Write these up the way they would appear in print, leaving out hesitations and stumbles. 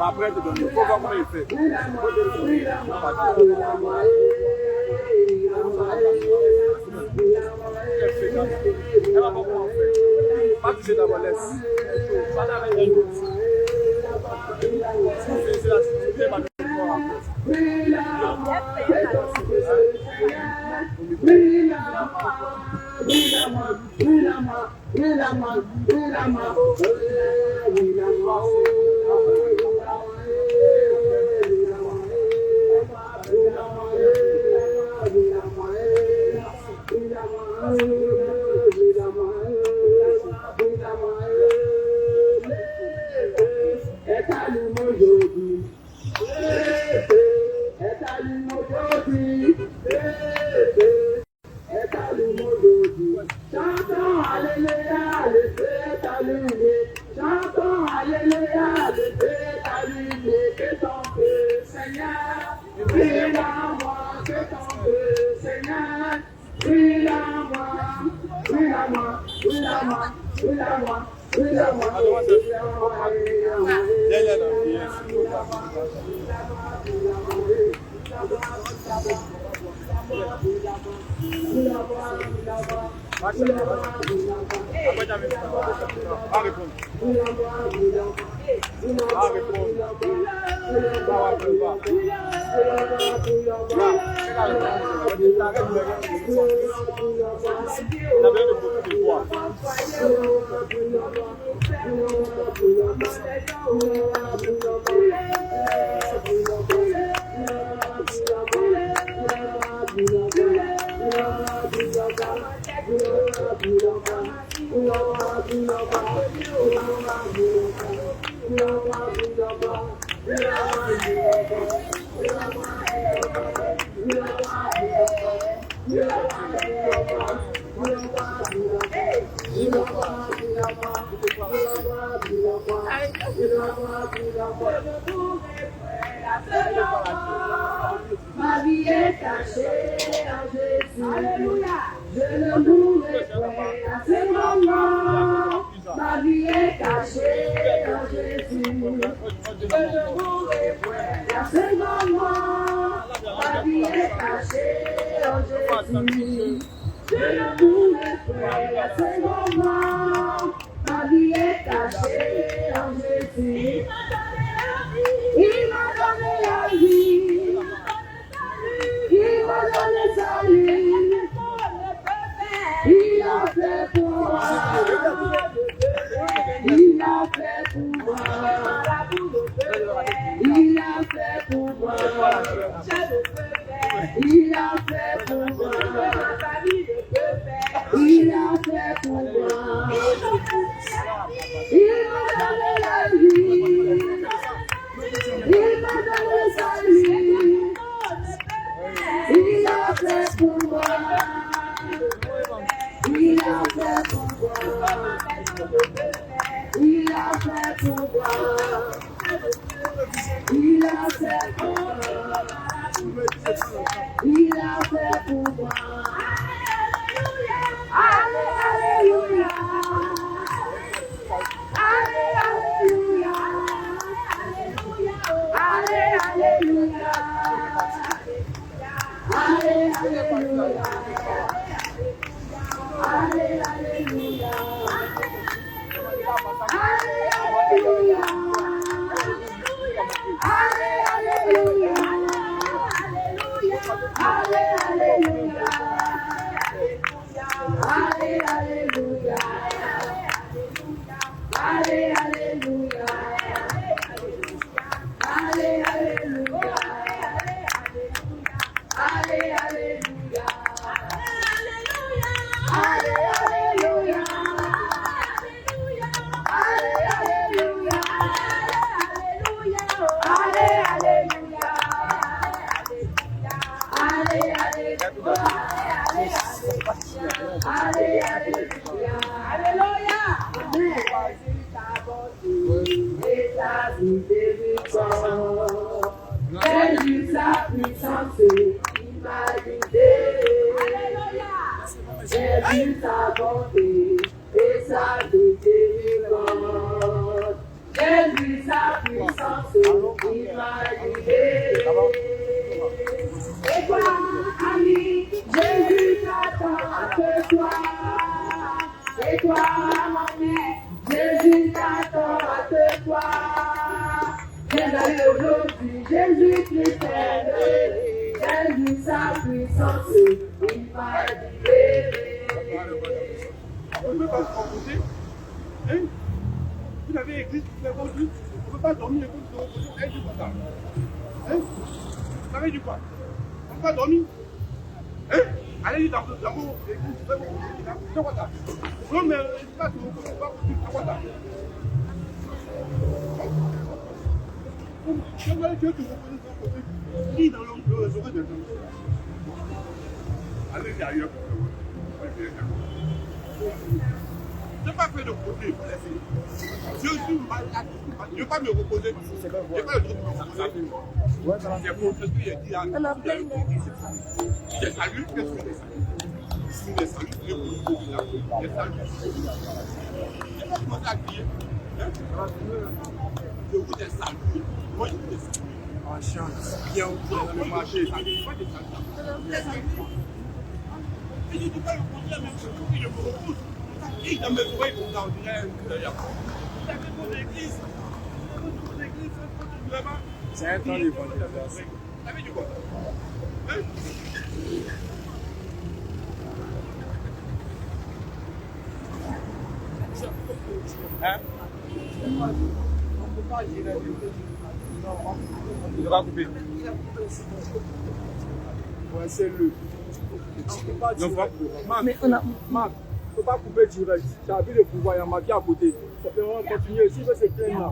Après, te donner. Il faut voir comment il fait. Elle va voir comment on fait. Pas toucher d'abord, laisse. Pas d'arrêt. Ma vie est cachée en Jésus. Alléluia. Je ne mourrai point à ce moment. Ma vie est cachée en Jésus. Je ne mourrai point à ce moment. Ma vie est cachée en Jésus. Je ne mourrai point à ce moment. Ma vie est cachée en Jésus. Il m'a donné la vie. Il m'a donné sa vie. Il a fait pour moi. Il a fait pour moi. Il a fait pour moi. Il a fait pour moi. Il a fait pour moi. Il m'a donné la vie. Il m'a donné sa vie. Il a fait pour moi. Il a fait pour moi. Il a fait pour moi. Il a fait pour moi. Il a fait pour moi. Alléluia. Alléluia. Alléluia. Alléluia. Alléluia. Alléluia. Et ta miséricorde. Jésus, sa puissance, il m'a guidé. Alléluia. Jésus, sa bonté et sa miséricorde. Jésus, sa puissance, il m'a guidé. Et toi, ami, Jésus t'attend à te voir. Et toi, mon frère, Jésus t'attend à te voir. Jésus aujourd'hui, Jésus Christ Jésus sa puissance, il m'a libéré. On ne peut pas se composer. Hein? Vous avez écrit toutes les choses. On ne peut pas dormir et vous se reposer. Elle dit quoi ça? Hein? Vous avez dit quoi? On ne peut pas dormir. Hein? Allez dans vos églises, vous faites c'est quoi ça? Non, mais il ne faut pas se reposer. C'est quoi ça? Je vois que tu reposes ton côté. Qui dans l'homme peut résoudre des hommes? Allez derrière. Je n'ai pas fait de côté. Je suis malade. Je ne vais pas me reposer. Je n'ai pas le droit de me reposer. C'est pour ce que j'ai dit à nous. J'ai salué. Qu'est-ce que j'ai salué? Si les saluts, les saluts. Je n'ai pas commencé à crier. Je vous ai salué. Moi, je vous ai salué. En chance. Bien au dans le marché. Et je ne dis pas le contraire, mais je me repose. Et dans mes oreilles, on dirait d'ailleurs. Vous avez vos églises. Vos églises, vraiment. C'est un temps d'évangélisation. Vous avez du quoi? Hein? Hein? On ne peut pas généraliser. On va couper. Ouais, c'est le. On ne peut pas dire. Mais on a. Marc, il ne faut pas couper direct. Tu as vu le pouvoir, il y a marqué à côté. Ça peut vraiment continuer. S'il veut se plaindre là,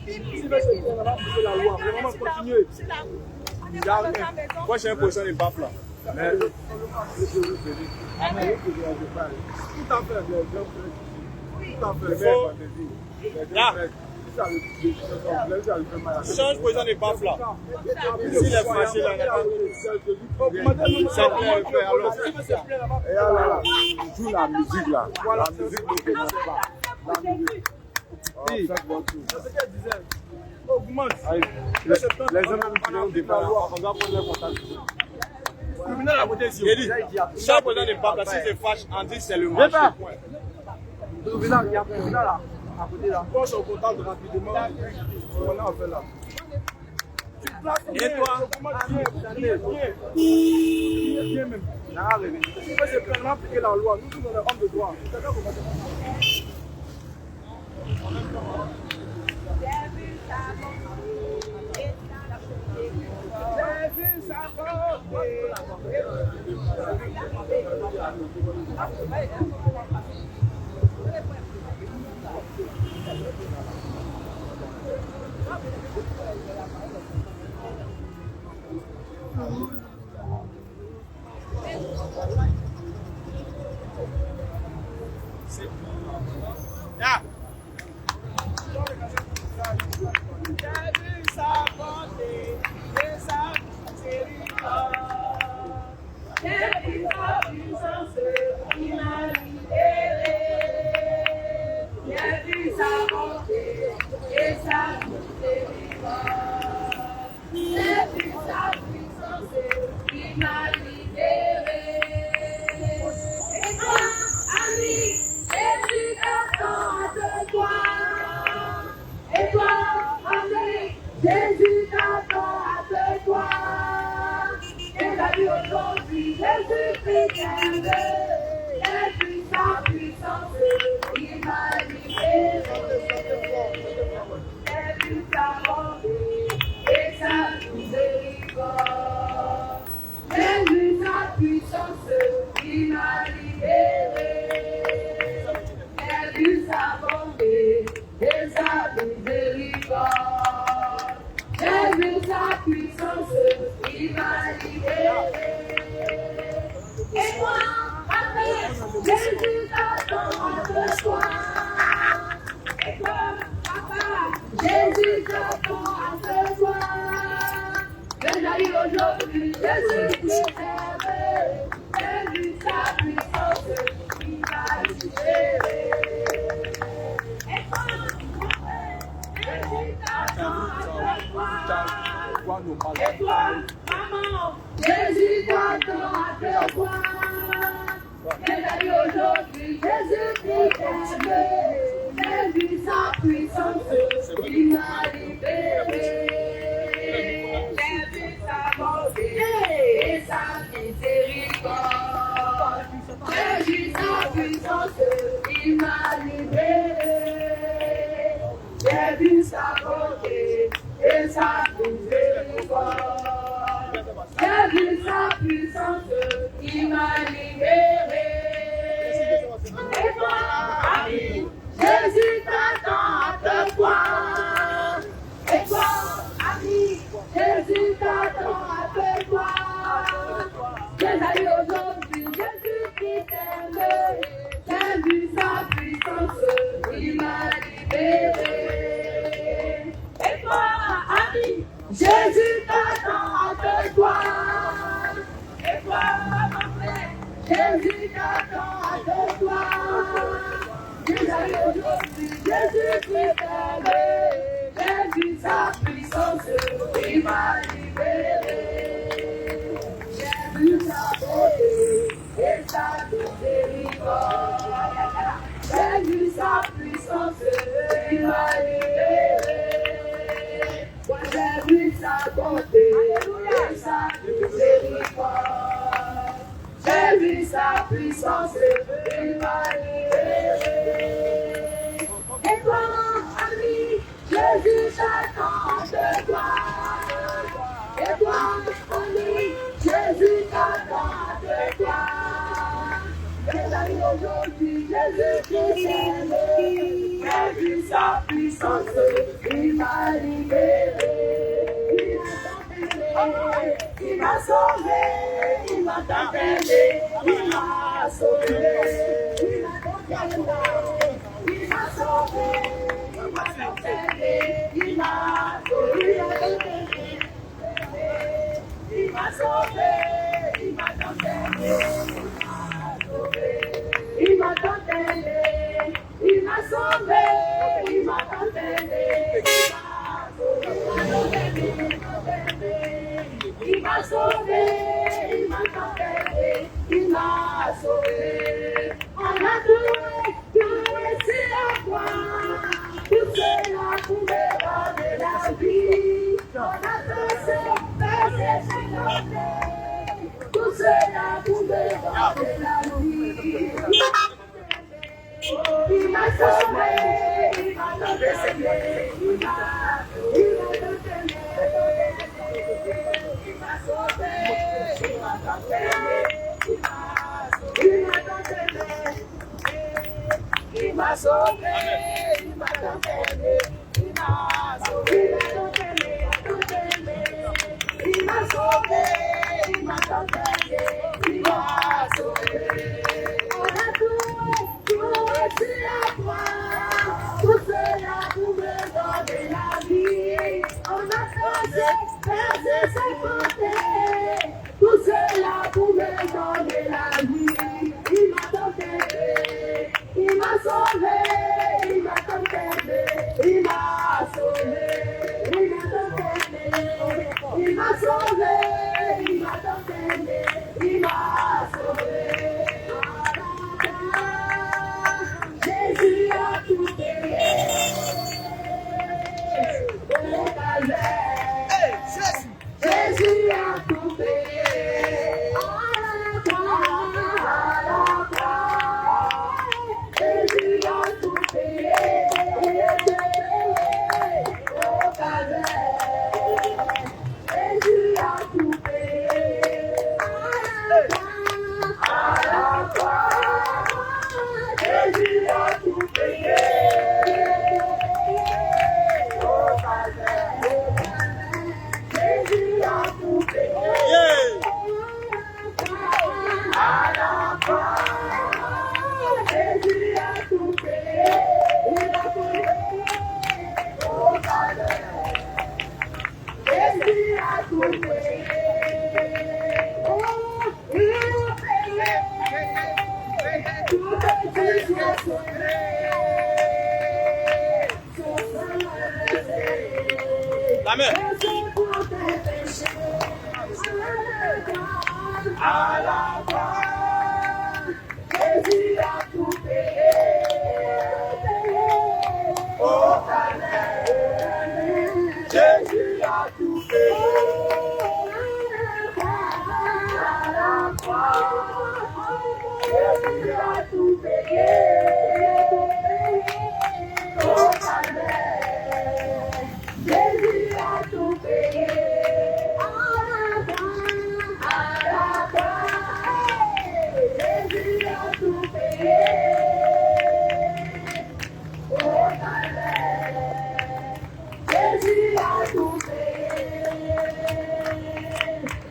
s'il veut se plaindre, on va pousser la loi. Il faut vraiment continuer. Moi, j'ai un prochain de baffe là. Mais. Tout à fait, tout à fait. Là. Change position des baffes là. S'il est fâché là, c'est clair. Et là, joue la musique là. La musique ne commence pas. La musique. C'est ce qu'elle disait. Augmente. Les hommes qui départ, on doit prendre les contacts. Il dit, chaque position des baffes là, si c'est fâche, on dit c'est le marché. Il y a là. À côté là. Quand on contacte rapidement, on a fait là. Et toi? Viens même. Il faut se pleinement appliquer la loi. Nous sommes des hommes de droit. Yeah. Jésus t'attend à te croire. Et la vie aujourd'hui, Jésus t'aime. Jésus sa puissance, il m'a libéré. Jésus sa bonté et sa miséricorde. Jésus sa puissance, il m'a libéré. Jésus sa bonté et sa miséricorde. Jésus sa puissance, il m'a libéré. Jésus qui t'aimait, j'ai vu sa puissance, il m'a libéré. Et toi, Jésus t'attend avec toi. Et toi, maman, Jésus t'attend avec toi. Mais aujourd'hui, Jésus qui t'aimait, j'ai vu sa puissance, il m'a libéré. J'ai vu sa bonté et sa miséricorde. J'ai vu sa puissance, il m'a libéré. J'ai vu sa bonté et sa miséricorde. J'ai vu sa puissance, il m'a libéré. Et toi, ami, Jésus t'attend avec toi. Et toi, ami, Jésus t'attend avec toi. J'ai allé aujourd'hui, Jésus qui t'aimait. J'ai vu sa puissance, il m'a libéré. Et toi, ami, Jésus t'attend avec toi. Et toi, mon frère, Jésus t'attend avec toi. J'ai allé aujourd'hui, Jésus qui t'aimait. J'ai vu sa puissance, il m'a libéré. J'ai vu sa beauté et sa miséricorde. J'ai vu sa puissance, il m'a libéré. J'ai vu sa beauté et sa miséricorde. J'ai vu sa puissance, il m'a libéré. Et toi, ami, Jésus t'attend de toi. Et toi, ami, Jésus t'attend de toi. Et d'ailleurs aujourd'hui, Jésus qui t'aime. J'ai vu sa puissance, il m'a libéré. Il m'a sauvé, il m'a gardé, il m'a sauvé. Il m'a sauvé, il m'a gardé, il m'a sauvé. Il m'a sauvé, il m'a gardé, il m'a sauvé. Il m'a sauvé, il m'a gardé, il m'a sauvé, il m'a gardé, il m'a sauvé. On a loué sur la croix, tout cela pouvait donner la vie. On a dansé, tout cela pouvait donner la vie. Il m'a sauvé, il m'a donné, il m'a sauvé, il m'a donné, il m'a sauvé, il m'a donné, il m'a sauvé, il m'a sauvé, il m'a donné, il m'a sauvé. On a loué sur la croix, tout cela pouvait donner la vie. On a dansé, s'effondrer, tout cela pouvait donner la vie. Il m'a donné, il m'a sauvé, il m'a donné, il m'a sauvé, il m'a donné, il m'a sauvé, il m'a donné, il m'a sauvé. Jésus a tout payé. Jésus a tout payé. À la croix. Jésus a tout payé. Au calvaire. Jésus a tout payé. À la croix. Jésus a tout payé. Au calvaire. Jésus a tout payé. À la croix. Jésus a tout payé. Il a tout payé. Au calvaire. Jésus a tout payé. sauvé. Son sang m'a versé. La main. Versé pour tes péchés. À la croix, Jésus a tout payé. Oh, Jésus a tout payé. À la croix, Jésus a tout payé. Oh, Jésus a tout payé. À la croix, Jésus a tout payé. Oh, Jésus a tout payé.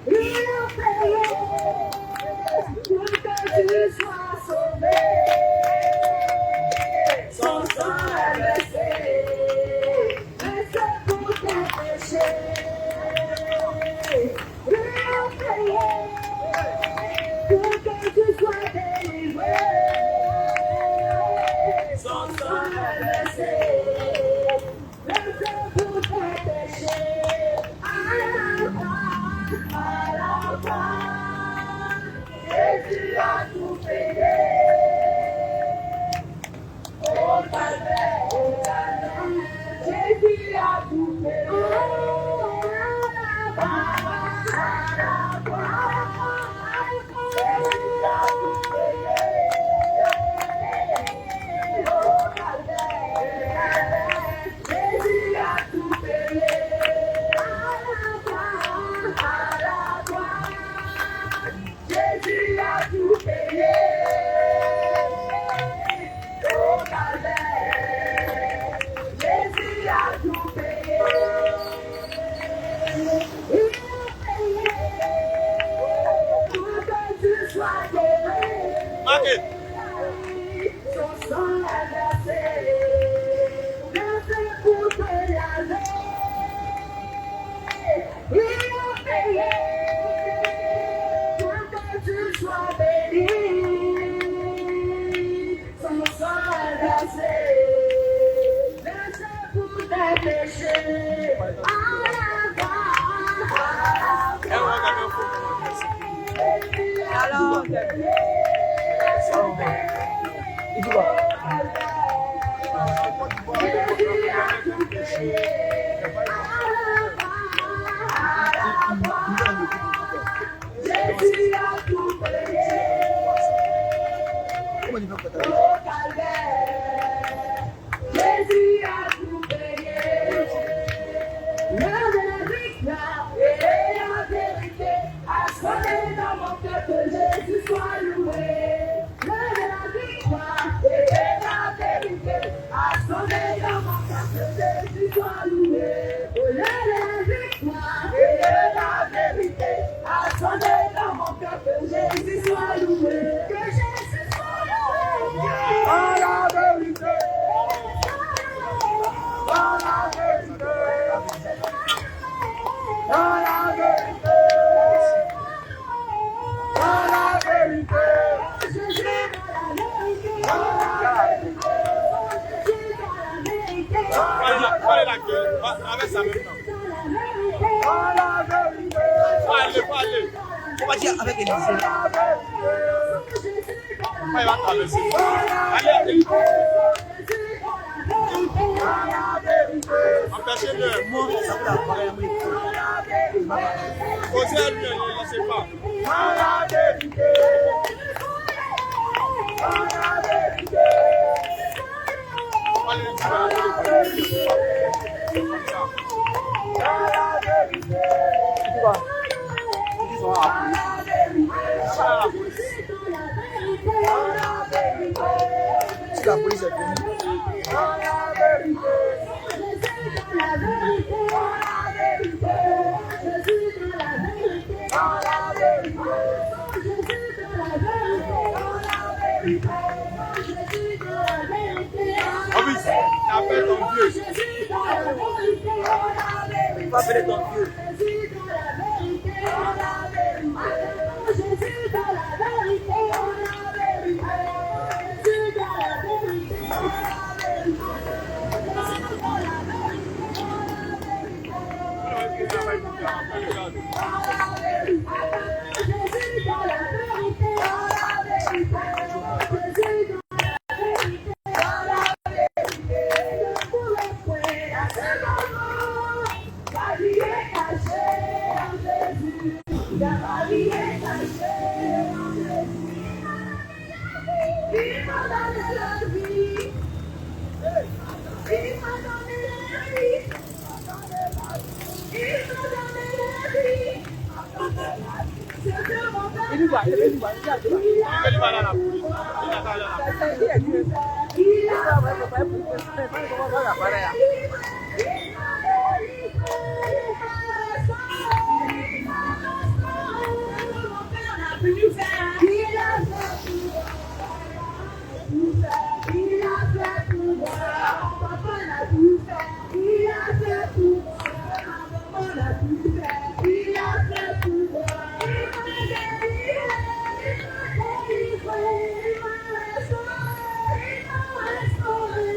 Il a payé pour que tu sois sauvé. Son sang est versé, versé pour tes péchés. Il a payé pour que tu sois délivré. Son sang est versé, versé pour tes péchés. À la croix, Jésus a tout payé. Oh, calvaire, Jésus a tout payé. À la croix, Jésus a tout payé. Oh, calvaire, Jésus a tout payé. À la croix, Jésus a tout payé. Oh, calvaire, Jésus a tout payé. Il a payé pour que tu sois guéri. Marquez. Son sang est versé, versé pour te laver. Il a payé pour que tu sois béni. Son sang est versé, versé pour tes péchés. À la croix, Alors, Jésus a tout payé. comment tu fais pour Au calvaire, Jésus a tout payé. L'heure de la victoire et la vérité a sonné dans mon cœur, que Jésus soit loué. L'heure de la victoire et la vérité a sonné dans mon cœur, que Jésus soit loué. L'heure de la victoire et la vérité a sonné dans mon cœur, que Jésus soit loué. Que Jésus soit loué. À la vérité. À la vérité. À la vérité. À la vérité. Allez la gueule. Avec sa même temps. À la vérité. Allez, allez. On va dire avec Élisée. À la vérité. Il va traverser. Allez, allez. Empêchez-le. Moi, ça va apparaître à moi. Posez à lui, ne laissez pas. À la vérité. À la vérité. Allez, à la vérité. À la vérité. Tu vois, ils sont à si la police est venue, Obis, appelle ton Dieu. tu vas appeler ton Dieu. la vie. Il m'a donné la vie. Il m'a donné la vie. C'est de mon père. Il a fait pour moi. Papa l'a tout fait. Il a fait pour moi. Maman l'a tout fait. Il a fait pour moi. Il m'a délivré. Il m'a restauré.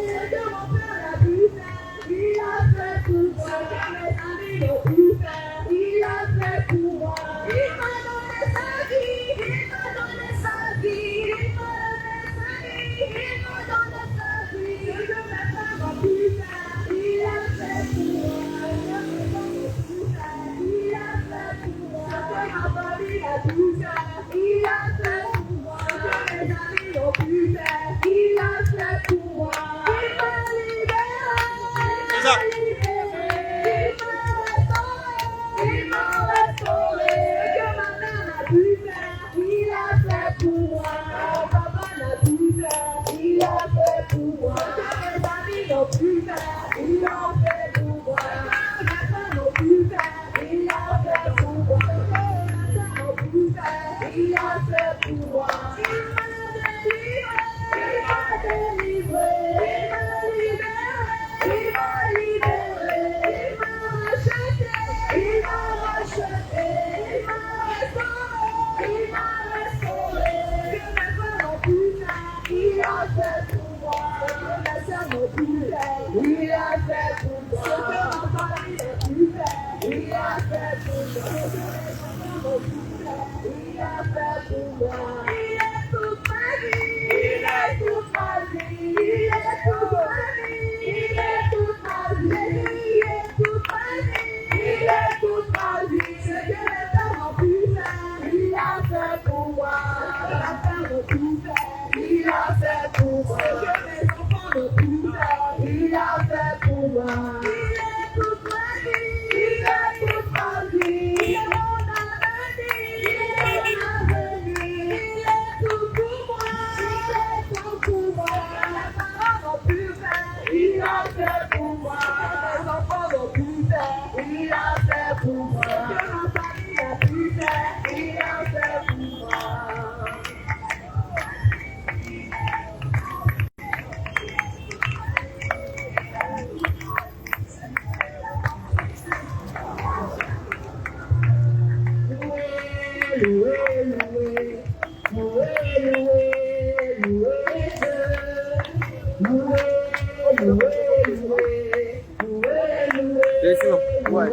C'est que mon père l'a tout fait. Il a fait pour moi. Mes amis l'ont tout fait. Il a fait pour moi. Il m'a donné sa vie. Il m'a donné sa vie. Il m'a donné sa vie. Ce que mes frères m'ont tout fait. Il a fait pour moi. Il a fait pour moi. Ce que ma famille a tout fait. Il a fait pour moi. Ce que mes amis l'ont tout fait. Il a fait pour moi. Il m'a libéré. Il m'a restauré. Ce que ma mère a tout fait. Il a fait pour moi. Papa l'a tout fait. Il a fait pour moi. Ce que mes amis l'ont tout fait. Il a fait pour moi. Mes frères l'ont tout fait. Il a fait pour moi. Mes soeurs l'ont tout fait. Il a fait pour moi. Il m'a délivré. Il m'a délivré. Il m'a libéré. Il m'a racheté. Il m'a racheté. Il m'a restauré. Il m'a restauré. Que mes frères l'ont tout fait. Il a fait pour moi. Mes soeurs l'ont tout fait. Il a fait pour moi. Ce que ma famille a tout fait. Il a fait pour moi. Ce que mes enfants l'ont tout fait. Il a fait pour moi. Il est toute ma vie. Il est toute ma vie. Il est toute ma vie. Il est toute ma vie. Il est toute ma vie. Il est toute ma vie. Ce que mes frères ont pu faire. Il a fait pour moi. Ce que ma femme a tout fait. Il a fait pour moi. Ce que mes enfants ont tout fait. Il a fait pour moi. Il est toute ma vie. Il est toute ma vie. Il est mon avenir. Il est mon avenir. Il est tout pour moi. Il est tout pour moi. Mes parents ont pu faire. Il a fait pour moi. Mes enfants ont pu faire. Il a fait pour moi. Que ma famille a pu faire. Il a fait pour moi. Bien sûr, ouais.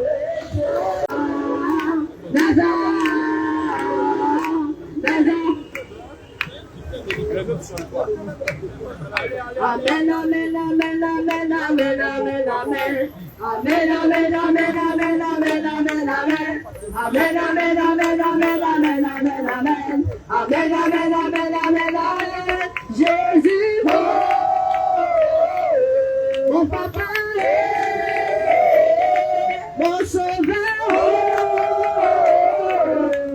Amen, amen, amen, amen, amen, amen, amen. Amen, amen, amen, amen, amen, amen, amen. Amen, amen, amen, amen, amen, amen, amen. Amen, amen, amen, amen, amen. Jésus, oh, mon papa, mon sauveur, oh,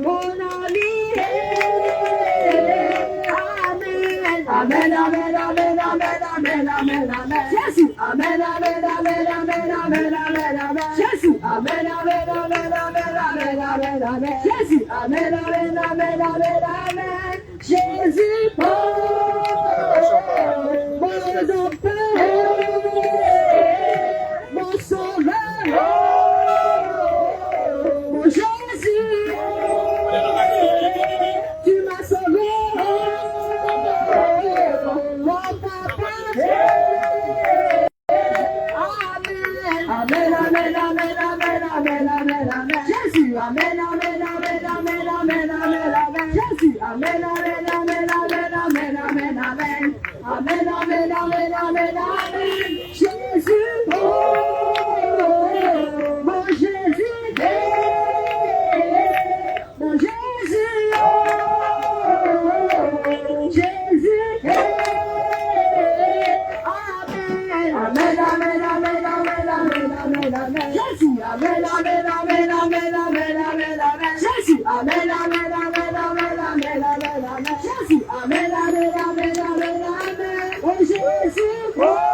mon ami, amen, amen, amen, amen, amen, amen, amen, amen. Jésus, amen, amen, amen, amen, amen, amen, amen. Jésus, amen, amen, amen, amen, amen, amen, amen. Jésus, amen, amen, amen, amen, amen. Jésus, oh, mon docteur, mon sauveur, mon Jésus, tu m'as sauvé, mon papa. Amen, amen, amen, amen, amen, amen, amen. Jésus, amen, amen, amen, amen, amen, amen, amen. Jésus, amen, amen, amen, amen, amen, amen, amen. Amen, amen, amen, amen, amen. Jésus, oh, mon Jésus, mon Jésus, oh, Jésus, Amen.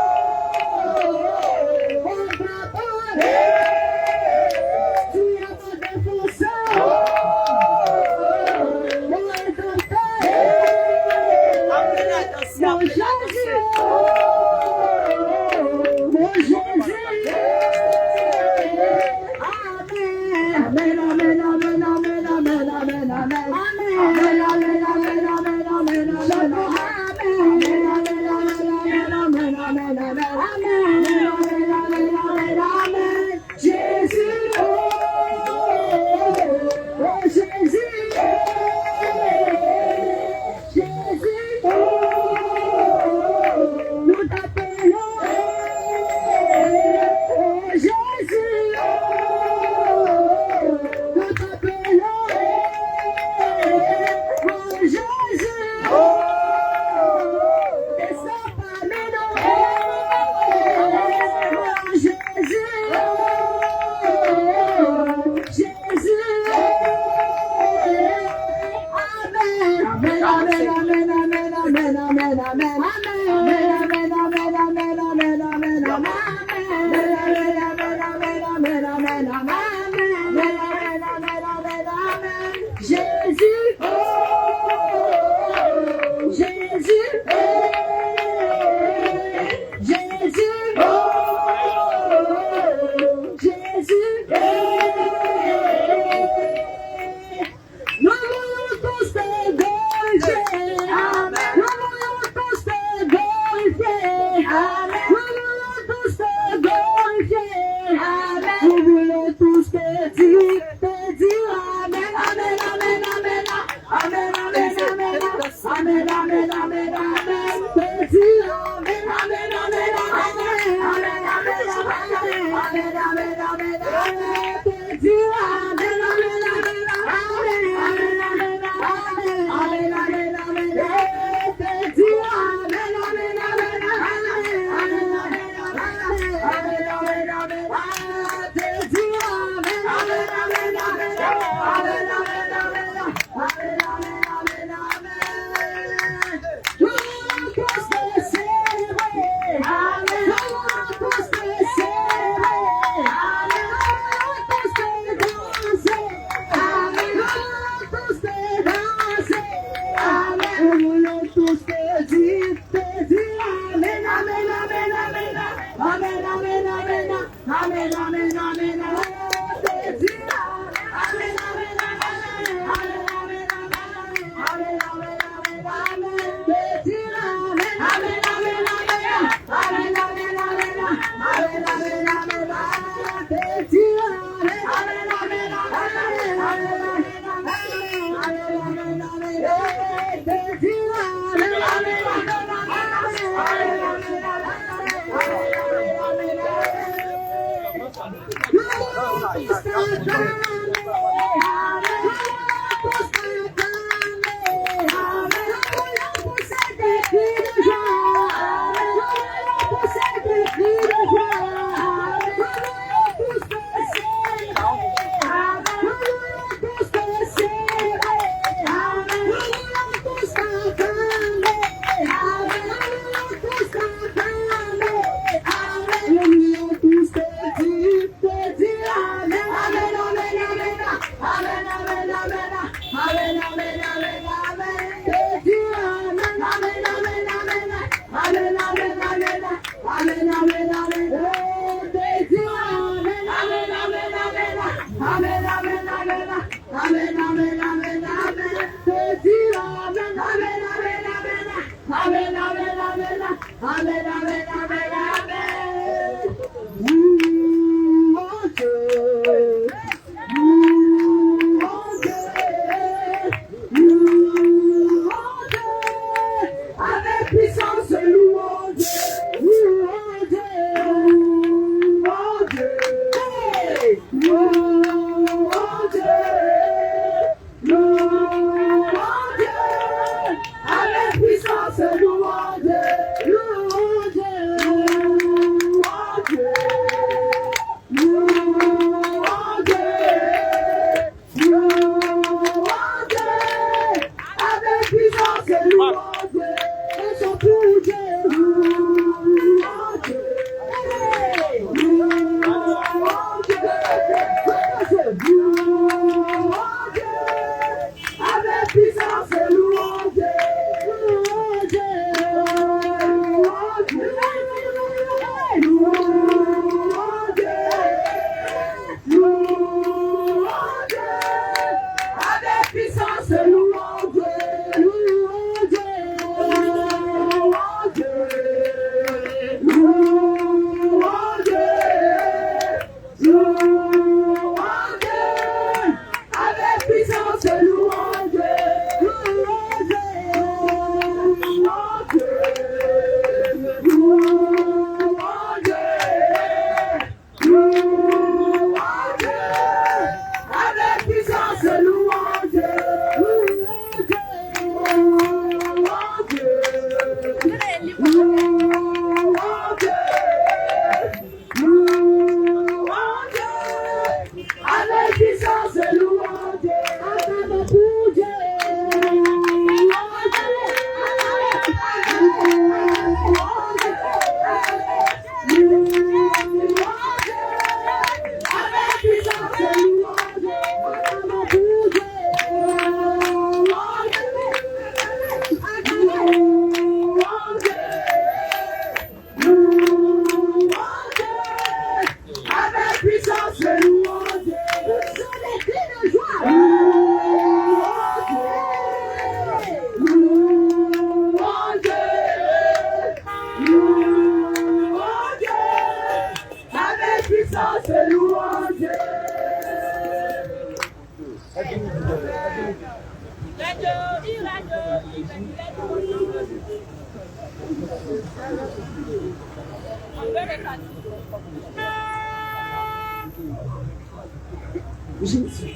Jésus.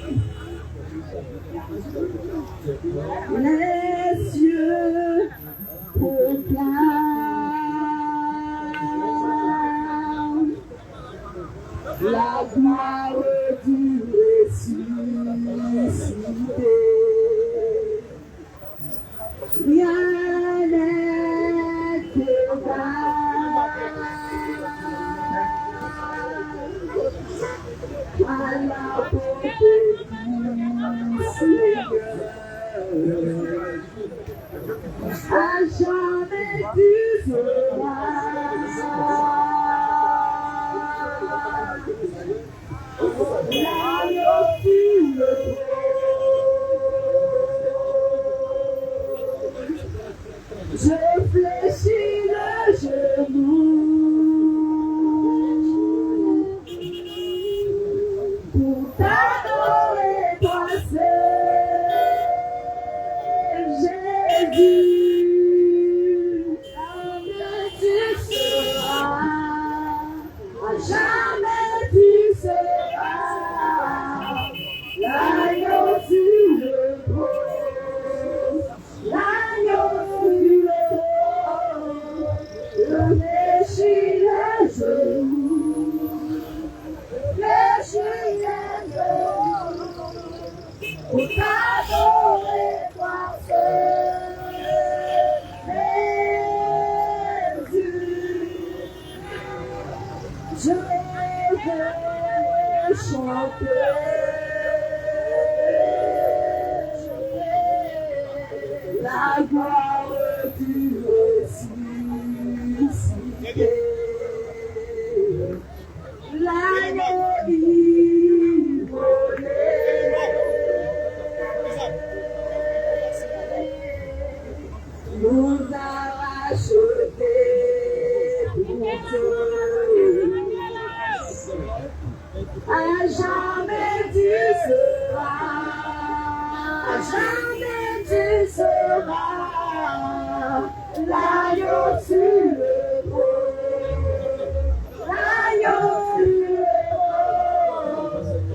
Les cieux proclament la gloire du ressuscité. Rien n'est égal à la beauté du Seigneur. À jamais tu je fléchis le genou pour t'adorer, toi seul, Jésus. Jamais tu seras l'agneau sur le trône, l'agneau sur le trône, je fléchis les genoux, fléchis les genoux, pour t'adorer, toi seul, Jésus. Je vais chanter la gloire du ressuscité. L'agneau immolé nous a rachetés pour Dieu. À jamais tu seras l'agneau sur le trône, l'agneau sur le trône.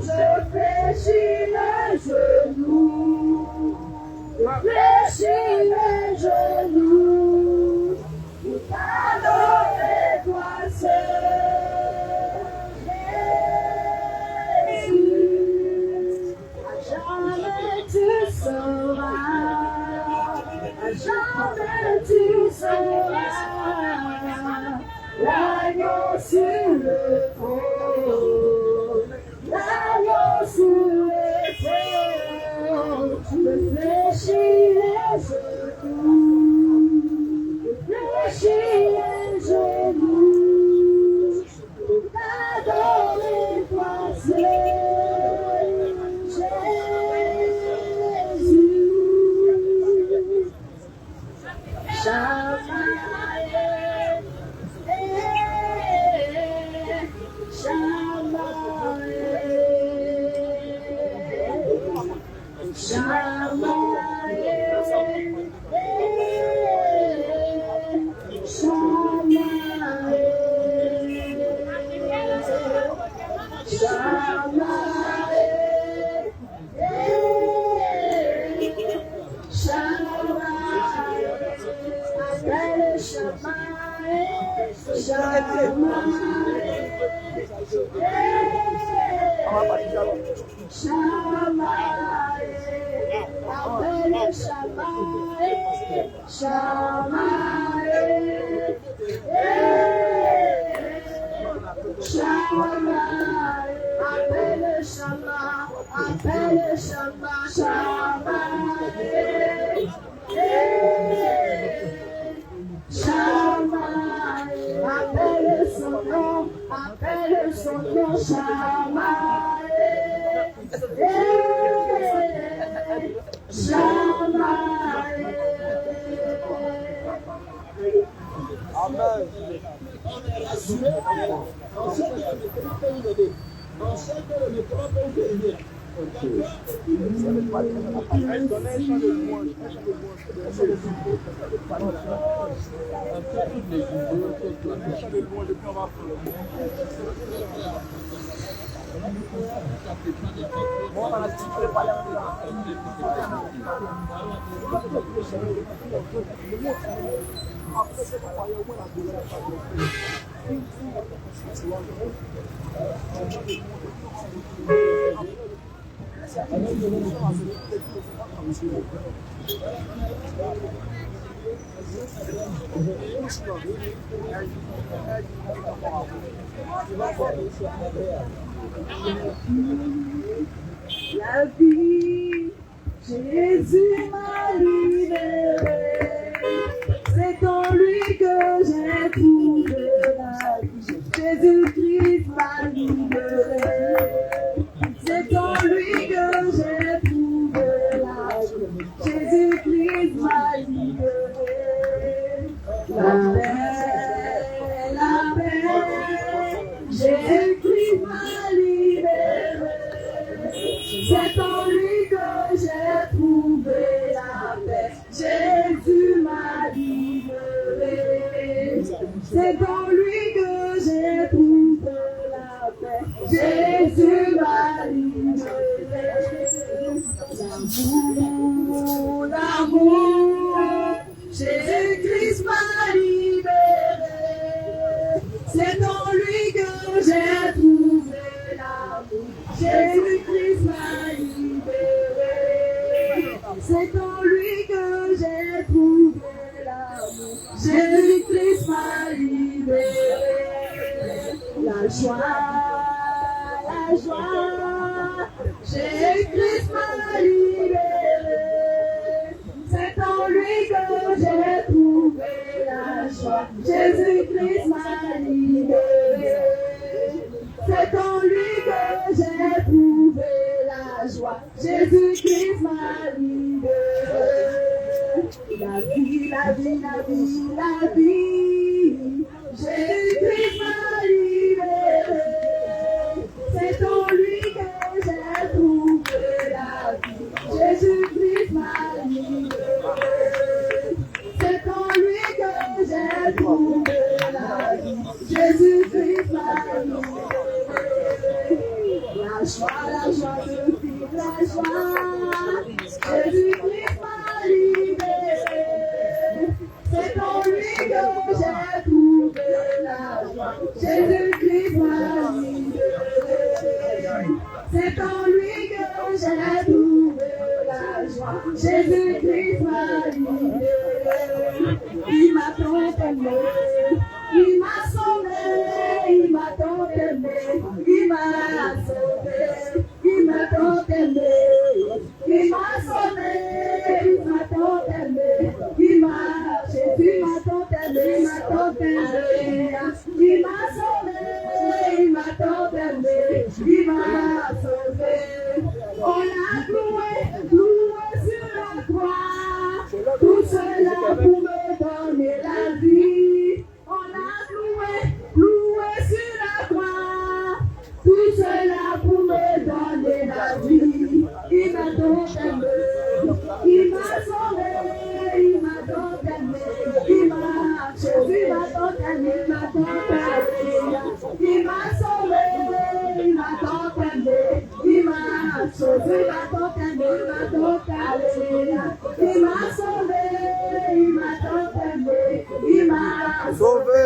Je fléchis les genoux, je fléchis les genoux, pour t'adorer, toi seul. Jamais tu seras l'agneau sur le trône, l'agneau sur le trône. Je fléchis les genoux, je fléchis les genoux, pour t'adorer, toi seul. La vie, Jésus m'a libéré. C'est en lui que j'ai trouvé la vie. Jésus-Christ m'a libéré. C'est en lui que j'ai trouvé la vie. Jésus-Christ m'a libéré. La paix, Jésus-Christ m'a libéré. C'est en lui que j'ai trouvé la paix. Jésus m'a libéré. C'est en lui que j'ai trouvé la paix. Jésus m'a libéré. L'amour, Jésus-Christ m'a libéré. C'est en lui que j'ai trouvé l'amour. Jésus-Christ m'a libéré. C'est en lui que j'ai trouvé l'amour. Jésus-Christ m'a libéré. La joie, Jésus-Christ m'a libéré. C'est en lui que j'ai trouvé la joie. Jésus-Christ m'a libéré. C'est en lui que j'ai trouvé la joie. Jésus-Christ m'a libéré. La vie, la vie, la vie, la vie. Jésus-Christ m'a libéré. C'est en lui que j'ai trouvé la vie. Jésus-Christ m'a libéré. C'est en lui que j'ai trouvé la vie. Jésus-Christ m'a libéré. La joie de vivre, la joie. Jésus-Christ m'a libéré. C'est en lui que j'ai trouvé la joie. Jésus-Christ m'a libéré. C'est en lui que j'ai trouvé la joie. Jésus-Christ m'a libéré. Il m'a tant aimé. Il m'a sauvé. Il m'a tant aimé. Il m'a sauvé. Il m'a tant aimé. Il m'a sauvé. Il m'a tant aimé. Jésus m'a tant aimé. Il m'a tant aimé. Il m'a sauvé. Il m'a tant aimé. Il m'a sauvé. On l'a cloué sur la croix. Tout cela pour me donner la vie. On l'a cloué sur la croix. Tout cela pour me donner la vie. Il m'a tant aimé. Il m'a sauvé. Il m'a tant aimé. Jésus m'a tant aimé. Il m'a tant aimé. Il m'a sauvé. Il m'a tant aimé. Il m'a sauvé. Il m'a tant aimé. Il m'a sauvé. Il m'a tant aimé. Il m'a sauvé.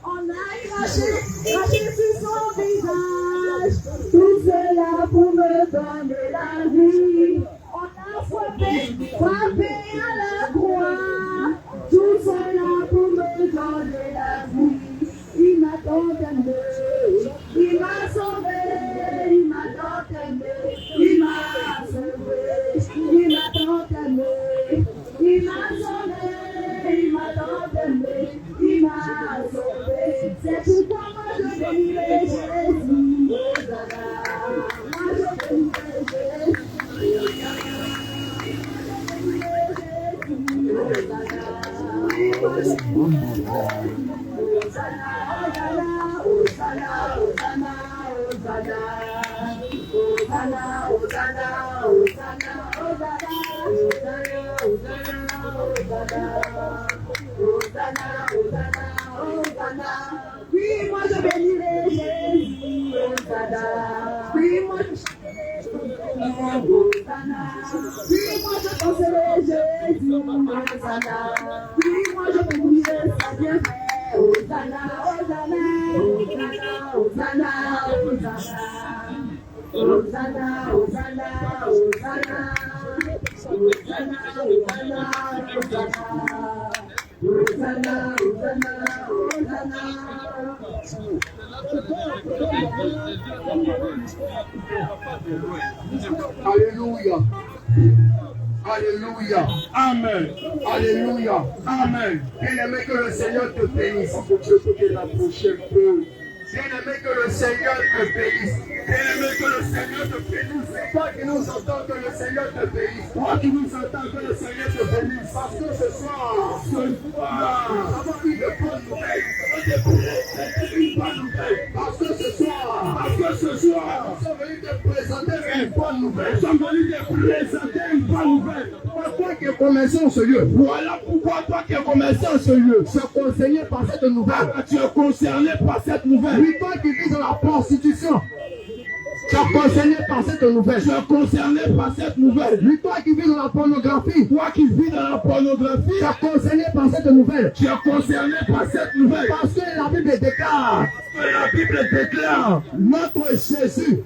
On a craché sur son visage. Tout cela pour me donner la vie. On a frappé à la croix. Tout cela pour me donner la vie. Il m'a tant aimé. Il m'a sauvé. Il m'a tant aimé. Il m'a sauvé. Il m'a tant aimé. Il m'a sauvé. Il m'a tant aimé. Il m'a sauvé. C'est pourquoi moi je bénirai Jésus. Hosanna. Moi je bénirai Jésus. Hosanna. Oui, moi je bénirai Jésus, Hosanna. Oui, moi je Hosanna. Oui, moi je danserai Jésus, Hosanna. Oui, moi je bénirai sa bienfait, Hosanna, Hosanna, Hosanna, Hosanna, Hosanna, Hosanna, Hosanna, Hosanna, Hosanna, Hosanna, Hosanna, Hosanna. Alléluia. Alléluia. Amen. Alléluia. Amen. Bien-aimé, que le Seigneur te bénisse. Pour que la prochaine fois. Bien-aimé, que le Seigneur te bénisse. Bien-aimé, que le Seigneur te bénisse. Toi qui nous entends, que le Seigneur te bénisse. Toi qui nous entends, que le Seigneur te bénisse. Parce que ce soir, nous avons eu de bonnes nouvelles. Une bonne nouvelle. Parce que ce soir, nous sommes venus te présenter une bonne nouvelle. Nous sommes venus te présenter une bonne nouvelle. Toi qui es commerçant en ce lieu. Voilà pourquoi toi qui es commerçant en ce lieu. Tu es concerné par cette nouvelle. Tu es concerné par cette nouvelle. Oui, toi qui vis dans la prostitution. Tu es concerné par cette nouvelle. Tu es concerné par cette nouvelle. Oui, toi qui vis dans la pornographie. Toi qui vis dans la pornographie. Tu es concerné par cette nouvelle. Tu es concerné par cette nouvelle. Parce que la Bible déclare. La Bible déclare. Notre Jésus,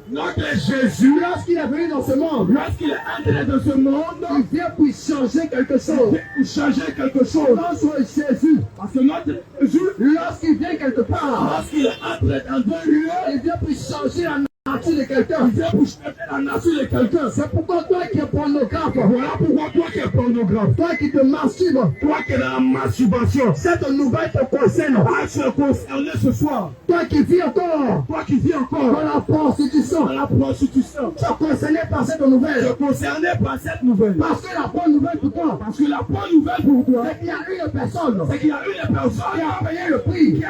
lorsqu'il est venu dans ce monde, lorsqu'il est entré dans ce monde, il vient pour changer quelque chose. Notre Jésus. Parce que notre Jésus, lorsqu'il vient quelque part, lorsqu'il est entré dans un lieu, il vient pour changer la nature de quelqu'un. Il vient pour changer la nature de quelqu'un. C'est pourquoi toi qui es pornographe, voilà pourquoi toi qui es pornographe, toi qui te masturbes, toi qui es dans la masturbation, cette nouvelle te concerne. Tu es concerné ce soir. Toi qui vis encore dans la prostitution, tu es concerné par cette nouvelle. Tu es concerné par cette nouvelle. Parce que la bonne nouvelle pour toi, c'est qu'il y a une personne, qui a payé le prix,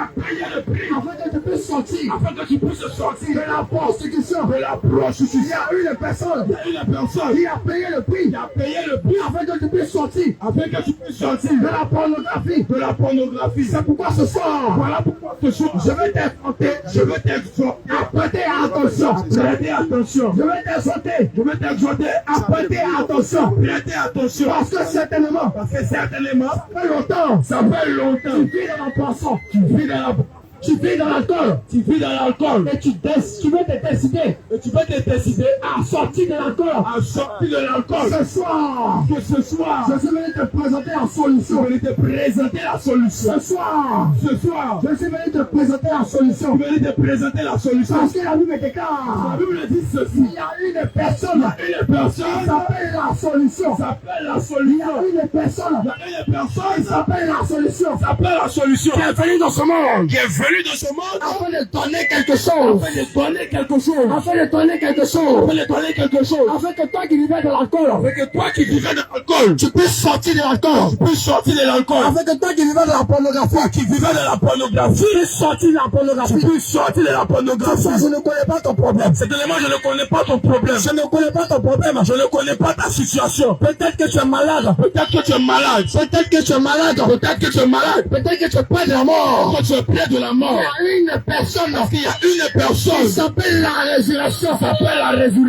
afin que tu puisses sortir, de la prostitution. Il y a une personne, qui a payé le prix, afin que tu puisses sortir, de la pornographie. C'est pourquoi ce soir, je vais t'exhorter, à prêter attention. Je vais t'exhorter, à prêter attention. Parce que certainement, ça fait longtemps, tu vis dans la poisson, tu vis dans l'alcool. Et tu veux te décider à sortir de l'alcool. Ce soir, je suis venu te présenter la solution. Ce soir, je suis venu te présenter la solution. Parce que la Bible déclare. dit ceci. Il y a une personne. Qui s'appelle la solution. Il y a une personne. Qui s'appelle la solution. Qui est venue dans ce monde. Afin de donner quelque chose. Afin que toi qui vivais de l'alcool. Tu puisses sortir de l'alcool. Afin que toi qui vivais de la pornographie. Tu puisses sortir de la pornographie. Je ne connais pas ton problème. Je ne connais pas ton problème. Je ne connais pas ta situation. Peut-être que tu es malade. Peut-être que tu es malade. Peut-être que tu es près de la mort. Il y a une personne. Qui s'appelle la résurrection.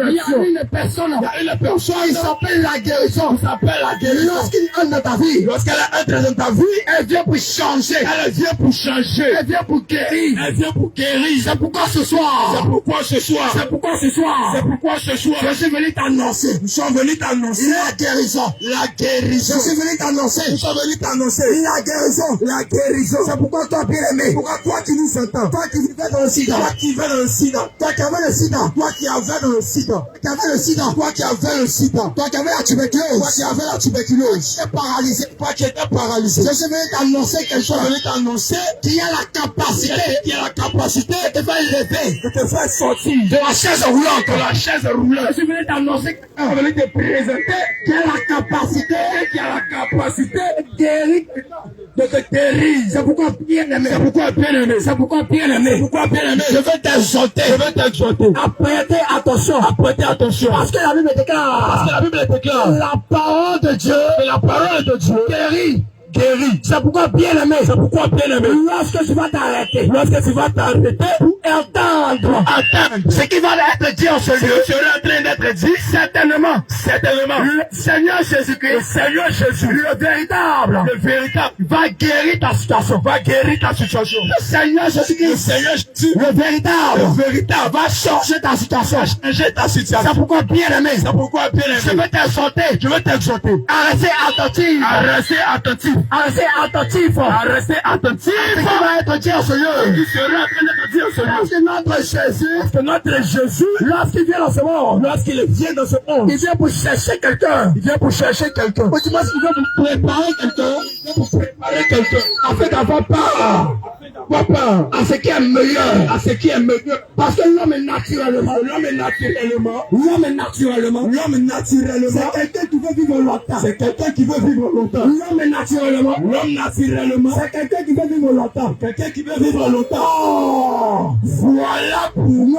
Il y a une personne. Qui s'appelle la guérison. Lorsqu'il entre dans ta vie. Elle vient pour changer. Elle vient pour guérir. C'est pourquoi ce soir. Je suis venu t'annoncer. La guérison. Je suis venu t'annoncer. La guérison. C'est pourquoi toi, bien-aimé. Pourquoi toi qui nous entends. Toi qui vivais dans le sida. Toi qui avais le sida. Toi qui avais le sida. Toi qui avais la tuberculose. Toi qui étais paralysé. Je suis venu t'annoncer quelque chose. Qui a la capacité. De te faire lever. De te faire sortir. De la chaise roulante. Je suis venu t'annoncer. Je suis venu te présenter. Qui a la capacité. De guérir te guérir. C'est pourquoi bien aimé. C'est pourquoi bien-aimé. C'est pourquoi bien aimé. C'est pourquoi bien-aimé. Je veux t'exhorter. Je veux t'exhorter. À prêter attention. À prêter attention. Parce que la Bible déclare. Parce que la Bible déclare. La parole de Dieu. Et la parole de Dieu Guérit. guérit. C'est pourquoi bien aimé. C'est pourquoi bien-aimé. Lorsque tu vas t'arrêter. Lorsque tu vas t'arrêter. Pour entendre. Attendre. Ce qui va être dit en ce lieu. Ce sera en train d'être dit. Certainement. Certainement. Le Seigneur Jésus-Christ. Le Seigneur Jésus. Le véritable. Le véritable. Va guérir ta situation. Va guérir ta situation. Le Seigneur Le Jésus-Christ. Seigneur Jésus. Le véritable. Le véritable. Va changer ta situation. Changer ta situation. C'est pourquoi bien aimé. C'est pourquoi bien-aimé. Je veux t'exhorter. Je veux t'exhorter. À rester attentif. À rester attentif. À rester attentif. À rester attentif. Ce qui va être dit en ce lieu. Il sera en train d'être dit en ce lieu. Parce que notre Jésus. Parce que notre Jésus, Lorsqu'il vient dans ce monde. lorsqu'il vient dans ce monde, Il vient pour chercher quelqu'un. il vient pour chercher quelqu'un. Ou du moins, il vient pour préparer quelqu'un. Il vient pour préparer quelqu'un. Afin d'avoir part. Papa, À ce qui est meilleur. à ce qui est meilleur. Parce que l'homme est naturellement. L'homme est naturellement. L'homme est naturellement. L'homme naturellement. C'est quelqu'un qui veut vivre longtemps. C'est quelqu'un qui veut vivre longtemps. L'homme est naturellement. L'homme naturellement. C'est quelqu'un qui veut vivre longtemps. Quelqu'un qui veut vivre longtemps. Oh, voilà pour nous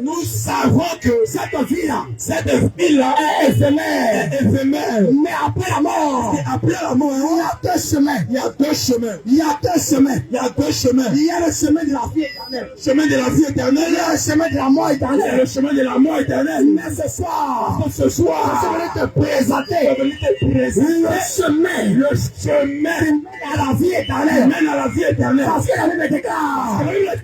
Nous savons que cette vie-là cette vie-là est éphémère. est éphémère. Mais après la mort, Et après la mort, il y a deux chemins. il y a deux chemins. Il y a deux chemins. Il y a deux chemins. Il y a le chemin de la vie éternelle. Chemin de la vie Il éternelle. y a le chemin de la mort Il y a éternelle. le chemin de la mort éternelle. Mais ce soir, Donc ce soir, je voulais te présenter je vais te présenter le chemin le chemin qui mène à la vie qui éternelle. mène à la vie éternelle. Parce que la Bible déclare, La Bible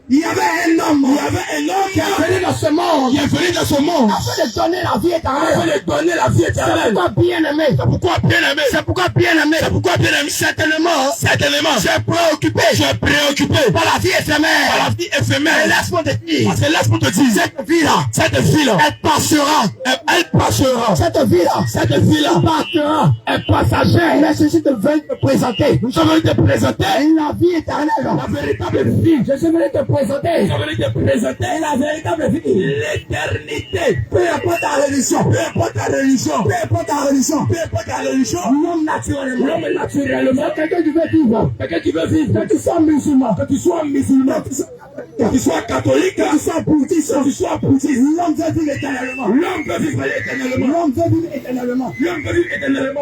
il y avait un homme Il y avait un homme qui est venu dans ce monde qui est venu dans ce monde afin de donner la vie afin éternelle. de donner la vie C'est éternelle. pourquoi bien aimé. C'est pourquoi bien aimé. C'est pourquoi bien aimé. C'est pourquoi bien aimé. Certainement. Je suis préoccupé Je suis préoccupé par la vie par éphémère. la vie éphémère. Et laisse-moi te dire, Parce que laisse-moi te dire, cette vie-là, cette vie-là, elle passera. elle passera. Cette vie-là, Cette vie-là passera. est passagère. Mais ceci te veut te présenter Nous sommes venus te présenter la vie éternelle. la véritable vie. Je suis venu te présenter Nous sommes venus te présenter la véritable vie. l'éternité. Peu importe ta religion, Peu importe ta religion, peu importe ta religion, peu importe ta religion, l'homme naturellement, l'homme est naturellement c'est quelqu'un qui veut vivre, quelqu'un qui veut vivre. que tu sois musulman, Que tu sois musulman, que tu sois catholique, que tu sois bouddhiste, que tu sois bouddhiste, l'homme veut vivre éternellement. l'homme peut vivre éternellement. L'homme veut vivre éternellement. L'homme peut vivre éternellement.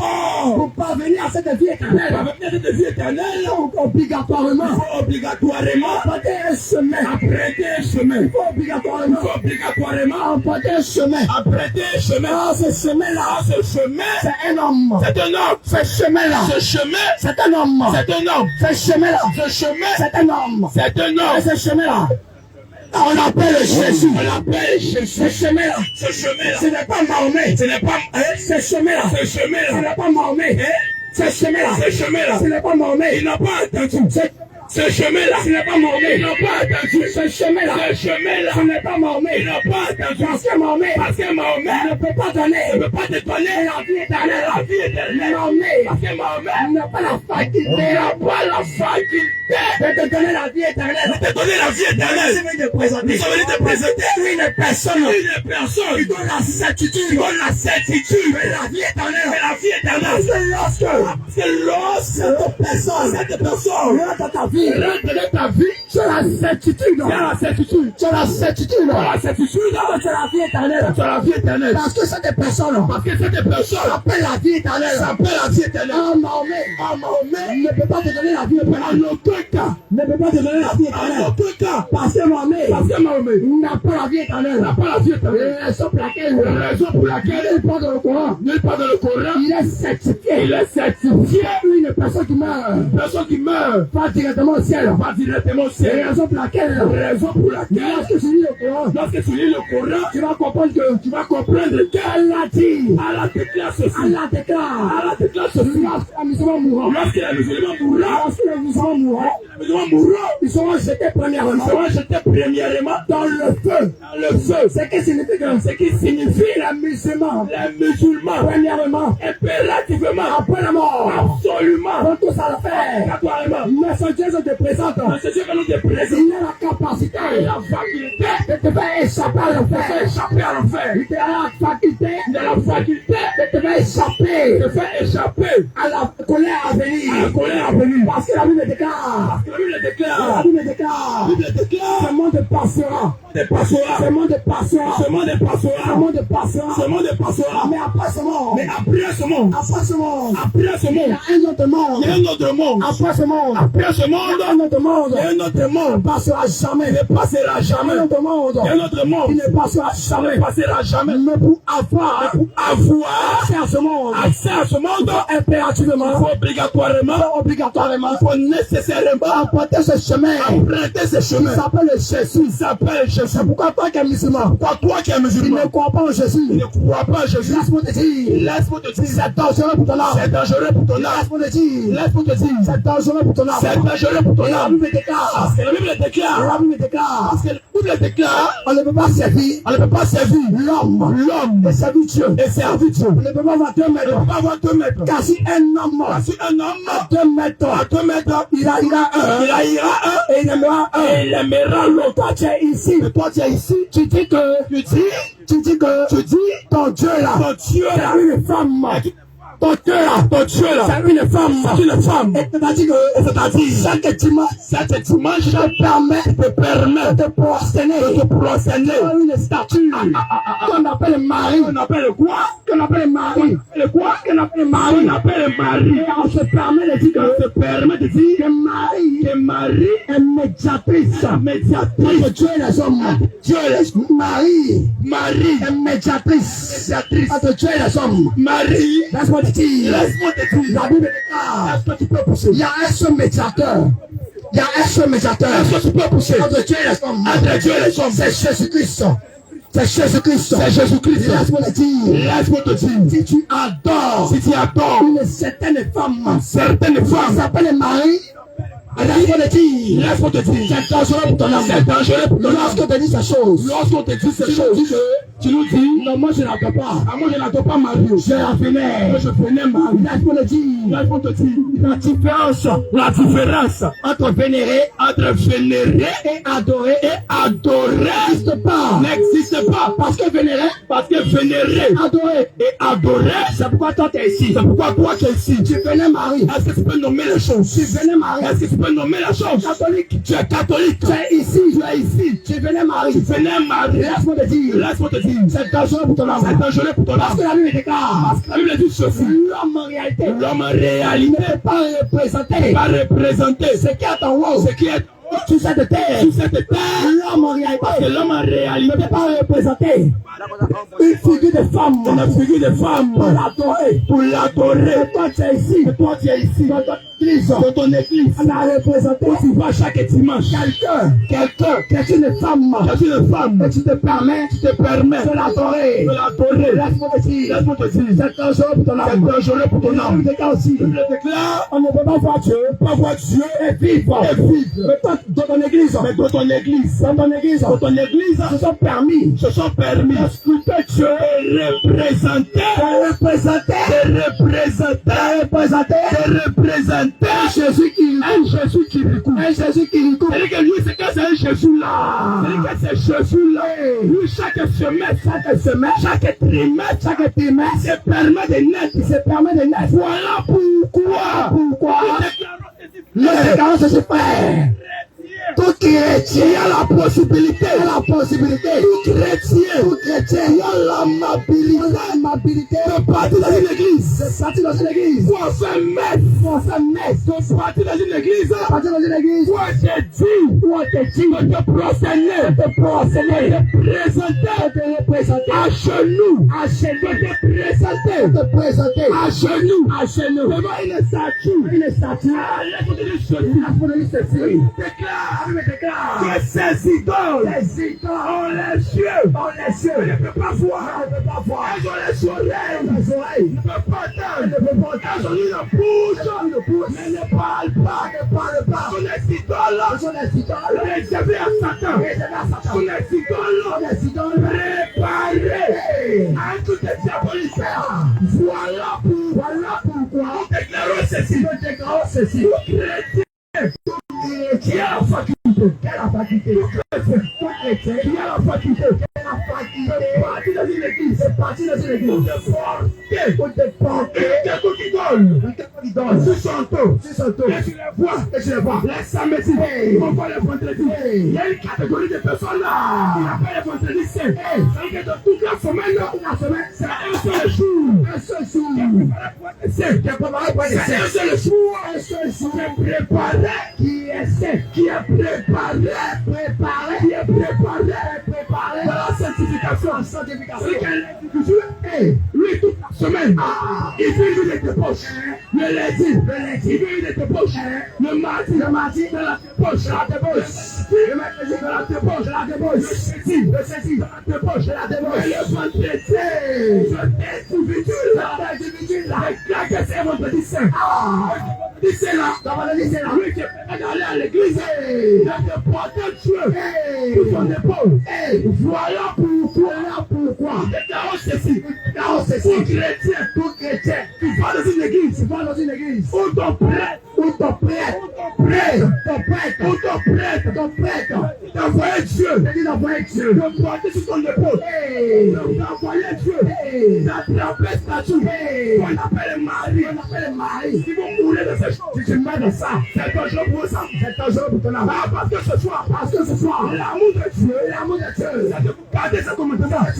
Oh, Pour parvenir à cette vie pour éternelle, parvenir à cette vie éternelle, obligatoirement, il faut obligatoirement emprunter un chemin. emprunter un chemin. Il faut obligatoirement Il faut obligatoirement emprunter un chemin. emprunter un chemin. Ah, ce chemin-là, Ah, ce chemin, c'est un homme. c'est un homme. Ce chemin-là, Ce chemin, c'est un homme. c'est un homme. Ce chemin-là, Ce chemin, c'est un homme. c'est un Et homme. ce chemin-là, on l'appelle Jésus. On l'appelle Ce Jésus. chemin-là, Ce chemin-là, ce n'est pas Mahomet. ce n'est pas Ce chemin-là, ce ce chemin-là. n'est pas Mahomet. Ce chemin-là, Ce chemin-là, ce n'est pas Mahomet. il n'a pas attendu. Ce chemin-là, Ce n'est pas Mahomet. il n'a pas attendu. Ce chemin-là, Ce chemin-là, ce n'est pas Mahomet. il n'a pas attendu. Parce que Mahomet Parce que Mahomet ne peut pas donner ne peut pas te donner la vie éternelle. la vie éternelle. Mahomet Parce que Mahomet n'a pas la faculté n'a pas la faculté de te donner la vie éternelle. de te donner la vie Je éternelle. suis venu te présenter Nous sommes venus te présenter une personne une personne qui donne la certitude qui donne la certitude de la vie éternelle. de la vie Parce éternelle. que lorsque Parce que lorsque cette personne rentre dans ta vie, rentre dans ta vie, tu as la certitude. tu as la certitude. Tu as la certitude. La certitude, Tu as la vie éternelle. tu as la vie éternelle. Parce que cette personne Parce que cette personne appelle la vie éternelle. s'appelle la vie éternelle. Ah, Mahomet Ah, Mahomet, ne peut pas te donner la vie éternelle. en aucun cas, Ne peut pas te donner la vie en éternelle. aucun cas, Parce que Mahomet parce que Mahomet n'a pas la vie éternelle. n'a pas la vie éternelle. Et raison pour laquelle La raison pour laquelle il parle dans le Coran. nulle part dans le Coran, Il est certifié. il est certifié. Une personne qui meurt Une personne qui meurt va directement au ciel. va directement au C'est la ciel. raison pour laquelle Raison pour laquelle, lorsque tu lis le Coran, lorsque tu lis le Coran, tu vas comprendre que tu vas comprendre Allah dit, Allah déclare ceci. Allah déclare, Allah déclare ceci. lorsque les musulmans mourront, Lorsque les musulmans mourront, lorsque les musulmans mourront, les musulmans mourront, ils seront jetés ils premièrement seront jetés premièrement dans le feu. dans le feu. Ce qui signifie que Ce qui signifie les musulmans, les musulmans, premièrement, impérativement, après la mort, absolument, vont tous à l'enfer. obligatoirement, Mais ce Dieu se te présente. c'est ce que nous te présentons. Il a la capacité La faculté de te faire échapper à de l'enfer. faire échapper à l'enfer. Il a la faculté De la faculté de te faire échapper de faire échapper à la colère à venir. Parce que la Bible déclare. La Bible déclare. Ce monde passera. Ce monde passera. Mais après ce monde. Il y a un autre monde. Après ce monde. Il y a un autre monde. Passera jamais. Un autre monde. Il ne passera jamais. Mais pour avoir accès à ce monde, impérativement, il faut obligatoirement, il faut nécessairement emprunter ce chemin. Ça s'appelle Jésus. C'est pourquoi toi qui es musulman, il ne croit pas en Jésus. Laisse-moi te dire, c'est dangereux pour ton âme. Laisse-moi te dire, c'est dangereux pour ton âme. Et la Bible déclare. On ne peut pas servir l'homme et servir Dieu. On ne peut pas avoir 2 mètres. Car si un homme à 2 mètres, il a un. Et il aimera l'autre. Toi tu es ici. Tu dis que ton Dieu là, c'est une femme. Ton Dieu là, c'est une femme. Et c'est-à-dire chaque dimanche, je te permets de prosterner une statue qu'on appelle Marie. Qu'on appelle Marie. Et on se permet de dire que Marie est médiatrice. Entre Dieu et les hommes. Marie est médiatrice. Entre Dieu et les hommes. Marie, laisse-moi te dire. La Bible déclare. Est-ce que tu peux pousser? Il y a un seul médiateur. Est-ce que tu peux pousser? Entre Dieu et les hommes. C'est Jésus-Christ. Laisse-moi te dire. Si tu adores une certaine femme, qui s'appelle Marie, laisse-moi te dire. C'est dangereux pour ton âme. Lorsqu'on te dit ces choses, tu nous dis, non, moi je n'adore pas Marie. Je la vénère. Marie. Laisse-moi te dire. La différence entre vénérer et adorer n'existe pas. Parce que vénérer, adorer, c'est pourquoi toi tu es ici. Tu vénères Marie. Est-ce que tu peux nommer les choses? Tu vénères Marie. Est-ce que tu peux nommer la chose? Tu es catholique. Tu es ici. Tu vénères Marie. Laisse-moi te dire. C'est dangereux pour ton âme. Parce que la Bible déclare. Dit ceci. L'homme en réalité ne peut pas représenter ce qui est en haut. Sur cette terre. L'homme en réalité ne peut pas représenter une figure de femme. Pour l'adorer. Et toi tu es ici. Dans ton église. On a représenté. Tu vas chaque dimanche. Quelqu'un qui est une femme. Et tu te permets de l'adorer. Laisse-moi te dire. C'est dangereux pour ton âme. On ne peut pas voir Dieu et vivre. Mais toi, dans ton église, se sont permis d'exclure Dieu et représenter Jésus qui recouvre. C'est-à-dire que lui, c'est un Jésus là. Lui, chaque semaine, chaque trimestre, il se permet de naître. Voilà pourquoi. Le déclarant ceci, frère. Tout chrétien a la possibilité. Tout chrétien a l'amabilité de partir dans une église. Pour se mettre. De partir dans une église. Où on te dit. De te prosterner. De te présenter. À genoux. De te présenter. À genoux. Devant une statue. Laisse-moi te dire ceci. Déclare que ces idoles ont les yeux, ne peut pas voir, elles ont les oreilles, ne peuvent pas entendre, elles ont une bouche, mais ne parlent pas. Sont les idoles réservées à Satan. Sont les idoles préparées à tout les diaboliques. Voilà pourquoi nous déclarons ceci. Nous chrétiens. Qui a la faculté, qui a la faculté de partir dans une église, de porter, d'idole. Sur son dos. Et je les vois. Les samedis. On voit les vendredis. Il y a une catégorie de personnes là. Il appelle les vendredis saints. C'est-à-dire que dans toute la semaine, c'est un seul jour. Un seul jour. C'est préparé pour être saint. C'est un seul jour. Un seul jour. Qui est préparé. Qui est saint. Qui est préparé. Qui est préparé. Dans la sanctification. C'est quel individu. Lui, toute la semaine, il fait une de tes poches. Le lundi, il fait une de tes poches. Le mardi, dans la poche. Le mercredi, dans la poche. Le jeudi, dans la poche. Et le vendredi, individu là, déclare que c'est vendredi saint. Vendredi saint là, lui qui est allé à l'église, il a te porté Dieu sur son épaule. Voilà pourquoi. Pour chrétien, tu vas dans une église, ou ton prêtre, il t'a envoyé Dieu, de porter sur ton épaule, il t'a envoyé Dieu, il t'a attrapé statue, on appelle Marie, si vous voulez de ces choses, tu mets dans ça, c'est dangereux pour ça, c'est dangereux pour ton âme, parce que ce soir, l'amour de Dieu, c'est de garder ses commandements, et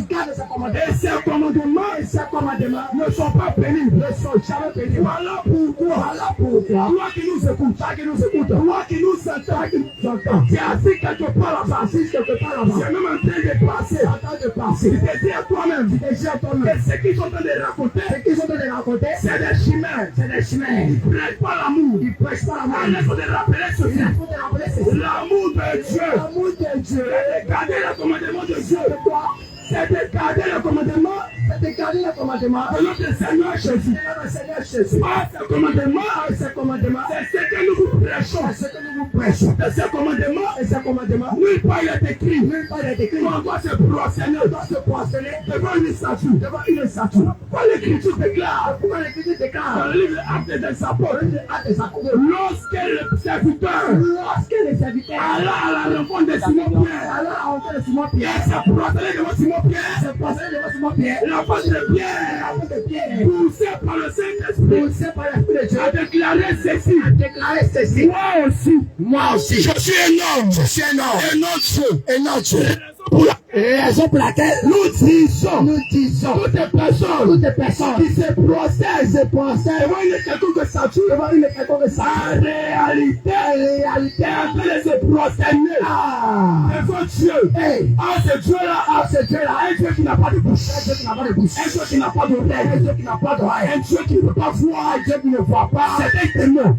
ses commandements ne sont pas pénibles, ne sont jamais pénibles. Voilà pourquoi, toi qui nous écoutes, toi qui nous entends, tu es assis quelque part là-bas, tu es même en train de passer, tu te dis à toi-même, que ce qu'ils sont en train de raconter, c'est des chimères, ils ne prêchent pas l'amour, il faut te rappeler ceci, l'amour de Dieu, c'est de garder le commandement de Dieu, c'est de garder le commandement de notre Seigneur Jésus. Ce commandement, c'est ce que nous vous prêchons. De ce commandement, nulle part il est écrit. On doit se prosterner devant une statue. Pourquoi l'Écriture déclare dans le livre Actes des Apôtres, lorsque le serviteur alla à la rencontre de Simon Pierre, il s'est prosterné devant Simon Pierre, la face de Pierre, poussé par le Saint-Esprit, a déclaré ceci. Moi aussi, je suis un homme, et notre Dieu. Raison pour laquelle nous disons toutes les personnes qui se prosternent devant une quelconque statue, en réalité, en train de se prosterner devant Dieu. Ce Dieu-là, un Dieu qui n'a pas de bouche, un Dieu qui n'a pas d'oreille, un Dieu qui ne peut pas voir, un Dieu qui ne voit pas, c'est un démon.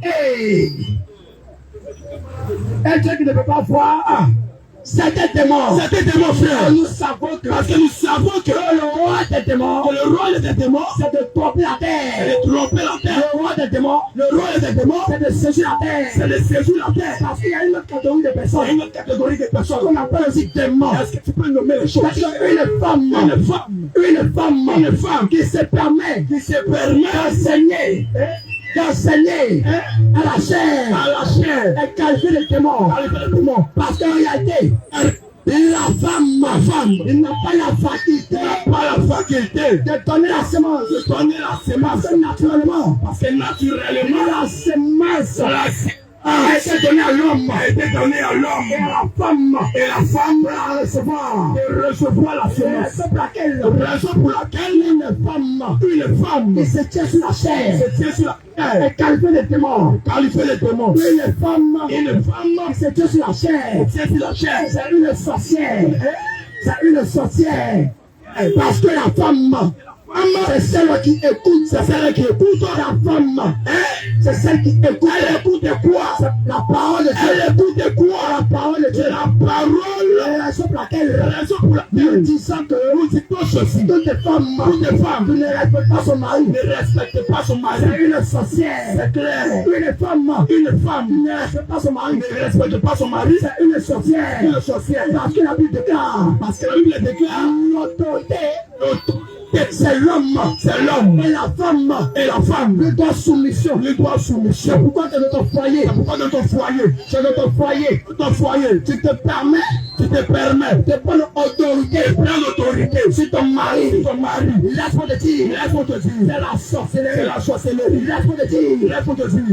Un Dieu qui ne peut pas voir. C'était démon, frère. Parce que nous savons que le roi des démons, c'est de tromper la terre. Le roi des démons, c'est de séduire la terre. Parce qu'il y a une autre catégorie de personnes. On appelle aussi démons. Est-ce que tu peux nommer les choses? Parce une femme qui se permet d'enseigner à la chair et qualifier les démons. Parce qu'en réalité, la femme, il n'a pas la faculté de donner la semence. Parce que naturellement, la semence a été donnée à l'homme. Et la femme va recevoir la semence. Raison pour laquelle une femme qui se tient sur la chair et qualifier les démons. Une femme qui se tient sur la chair, c'est une sorcière. Parce que la femme, c'est celle qui écoute, la femme, c'est celle qui écoute. Elle écoute quoi? La parole de Dieu. La raison pour laquelle nous disons que toutes les femmes qui ne respectent pas son mari, c'est une sorcière. C'est clair. Une femme qui ne respecte pas son mari, c'est une sorcière. Parce que la Bible déclare, l'autorité c'est l'homme et la femme. Le droit soumission. C'est pourquoi dans ton foyer, tu te permets de prendre autorité sur ton mari. Laisse-moi te dire, c'est la sorcellerie. Laisse-moi te dire,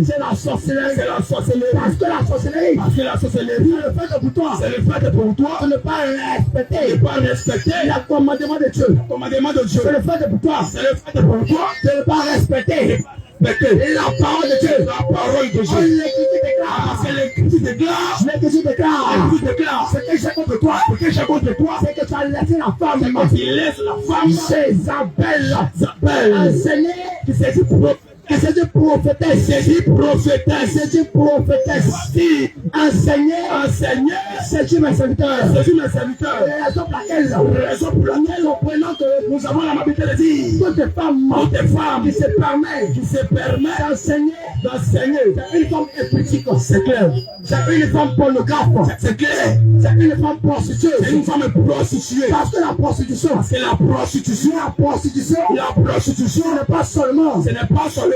c'est la sorcellerie. Parce que la sorcellerie, c'est le fait pour toi de ne pas respecter le commandement de Dieu. C'est le fait pour toi de ne pas respecter la parole de Dieu. L'écriture déclare. Ce que j'ai contre toi, c'est que tu as laissé la femme. C'est Isabelle. Enseigner que c'est du prophétesse. Enseigner, c'est du mes serviteurs. La raison pour laquelle nous prenons que nous avons l'amabilité de dire toutes les femmes qui se permettent d'enseigner. C'est une femme épitique, c'est clair. C'est une femme pornographe, c'est clair. C'est une femme prostituée. Parce que la prostitution n'est pas seulement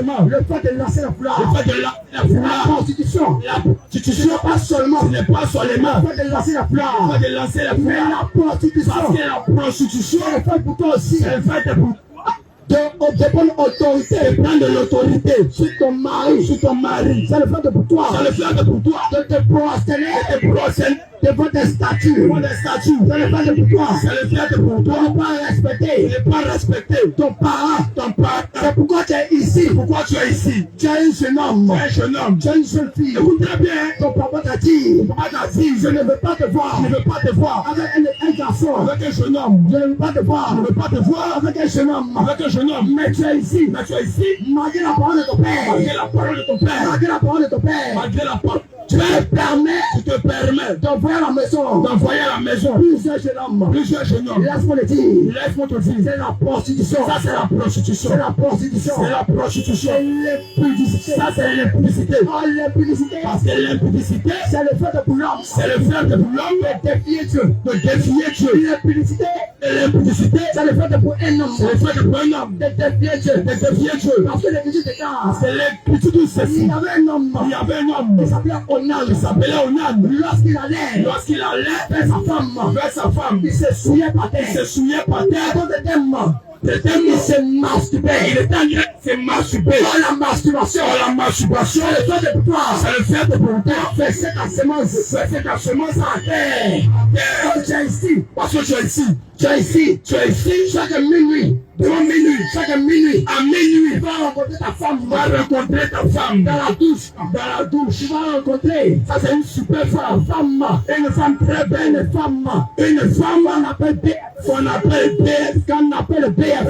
le fait de lancer la foulard. La prostitution n'est pas seulement le fait de lancer la foulard. Mais la prostitution est faite pour toi aussi. De prendre autorité, prendre l'autorité sur ton mari. C'est le fait pour toi de te prosterner devant des statues. C'est le fait pour toi de ne pas respecter ton parent. C'est pourquoi tu es ici. Tu es un jeune homme. Tu es une jeune fille. Écoute très bien. Ton papa t'a dit, je ne veux pas te voir. Avec un garçon. Avec un jeune homme. Je ne veux pas te voir. Avec un jeune homme. Mais tu es ici. Malgré la parole de ton père. Tu te permets d'envoyer à la maison plusieurs jeunes hommes. Laisse-moi te dire, c'est la prostitution. C'est la prostitution. C'est l'impudicité. Parce que l'impudicité, c'est le fait pour l'homme. De défier Dieu. L'impudicité, c'est le fait pour un homme. De défier Dieu. Parce que l'Écriture déclare, il y avait un homme. Il s'appelait Onan. Lorsqu'il allait vers sa femme, il se souillait par terre. Il s'est masturbé. Il était en train de se masturber. La masturbation. C'est le fait de toi. Fais cette semence à terre. Parce que tu es ici. Chaque minuit. À minuit. Tu vas rencontrer ta femme. Dans la douche. Tu vas rencontrer. Ça, c'est une super femme. Une femme très belle. Une femme qu'on appelle BF.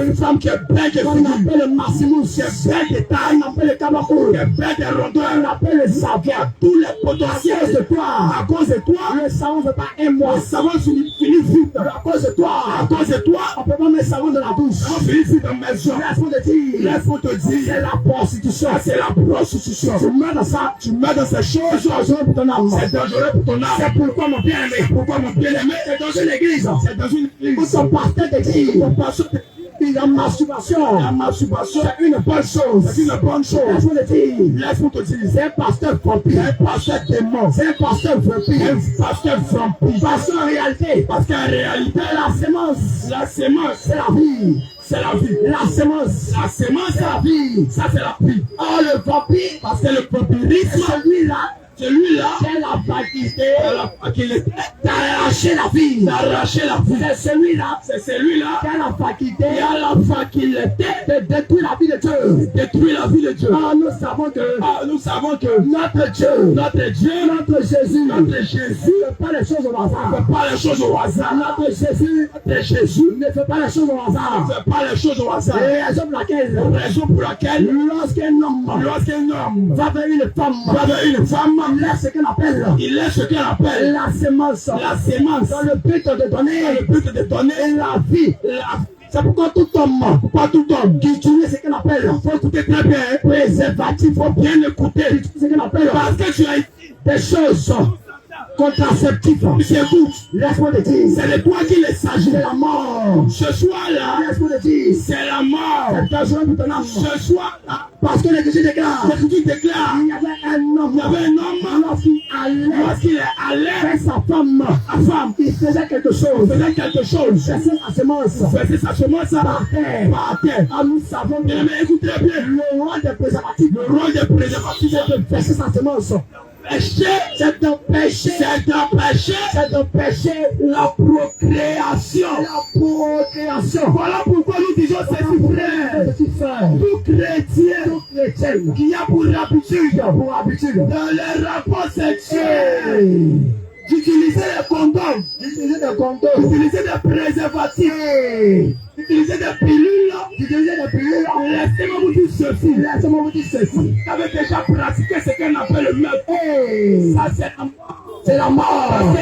Une femme qui est belle. Qu'on appelle Maximus. Qui est belle de taille. On appelle Kabako. Qui est belle de rondeur. On appelle Xavier. Tous les potentiels de toi. À cause de toi. Le savon ne fait pas un mois. Le savon finit vite. À cause de toi. On peut pas mettre savon dans la douche. Laisse-moi te dire, c'est la prostitution. Tu mets dans ça, ces choses, c'est dangereux pour ton âme. C'est pourquoi mon bien-aimé, c'est dans une église. Où ton pasteur te dit, la masturbation, c'est une bonne chose. Laisse-moi te dire, c'est un pasteur vampire, c'est un pasteur vampire. Parce qu'en réalité, la sémence, c'est la vie. La sémence, c'est la vie. Ça, c'est la vie. Oh, le vampire, parce que le vampirisme, celui-là, c'est la faculté d'arracher la vie. C'est celui-là qui a la faculté de détruire la vie de Dieu. Ah, nous savons que notre Dieu, notre Jésus ne fait pas les choses au hasard. Notre Jésus ne fait pas les choses au hasard. Et raison pour laquelle lorsqu'un homme va vers une femme, il laisse ce qu'on appelle la sémence. Dans le but de donner la vie. C'est pourquoi tout homme qui utilise ce qu'on appelle, il faut écouter très bien, préservatif, il faut bien écouter ce qu'on appelle, parce que tu as des choses contraceptif. J'écoute. Laisse-moi te dire. C'est de toi qu'il s'agit. C'est la mort. Ce soir-là. Laisse-moi te dire. C'est la mort. C'est dangereux pour ton âme. Ce soir-là. Parce que l'Écriture déclare. L'Écriture déclare. Il y avait un homme. Il y avait un homme. Lorsqu'il est allé. Faire sa femme. Sa femme. Il faisait quelque chose. Il faisait quelque chose. Verser sa semence. Verser sa semence. Par terre. Par terre. Ah, nous savons. Mais écoutez bien. Le rôle des préservatifs. Le rôle des préservatifs. C'est de verser sa semence. Péché, c'est d'empêcher, c'est d'empêcher la procréation. La procréation. Voilà pourquoi nous disons ceci, frère. Tout chrétien qui a pour habitude dans les rapports sexuels d'utiliser les condoms, d'utiliser des préservatifs, d'utiliser des pilules, laissez-moi vous dire ceci, vous avez déjà pratiqué ce qu'on appelle le meurtre. Ça c'est la mort.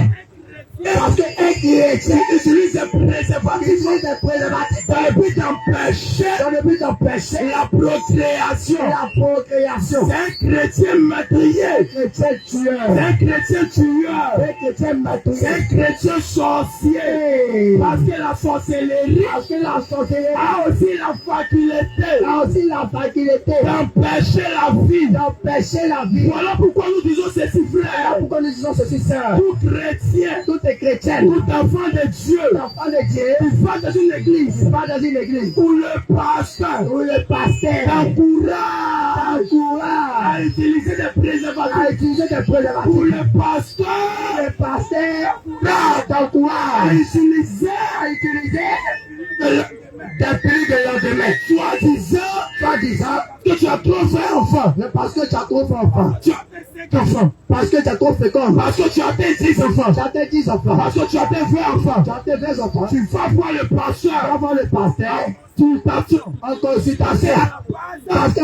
Parce qu'un chrétien utilise des préservatifs dans le but d'empêcher la procréation. C'est un chrétien meurtrier. C'est un chrétien tueur. C'est un chrétien sorcier. Parce que la sorcellerie a aussi la faculté d'empêcher la vie. Voilà pourquoi nous disons ceci, frère. Tout chrétien, chrétien, tout enfant de Dieu, il va dans une église, où le pasteur t'encourage à utiliser des préservatifs, où le pasteur t'encourage à utiliser des pilules de lendemain, soi-disant que tu as trop fait enfant, mais parce que tu as trop fait enfant, parce que tu as trop fécond, parce que tu as tes 10 enfants, parce que tu as tes 20 enfants, tu vas voir le pasteur, tu t'attends en consultation, parce que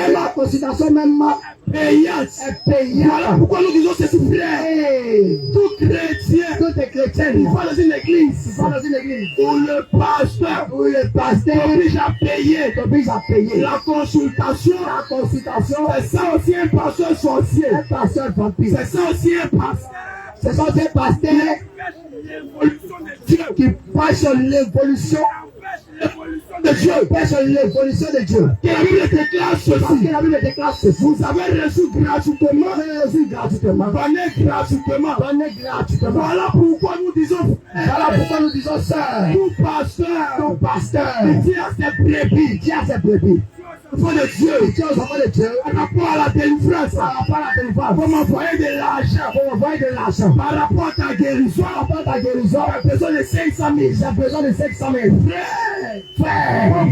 la consultation même payante. Voilà pourquoi nous disons ceci, frère. Tout chrétien, il va dans une église, où le pasteur t'oblige à payer la consultation. C'est ça aussi un pasteur sorcier, c'est ça aussi un pasteur. Ce sont des pasteurs qui prêchent l'évolution de Dieu. Que la Bible déclare ceci. Vous avez reçu gratuitement. Donnez gratuitement. Voilà pourquoi nous disons ça. Tout pasteur, il dit à ses brebis. Enfant de Dieu, par rapport à la délivrance, pour m'envoyer de l'argent, par rapport à ta guérison, j'ai besoin de 500 000. Frère,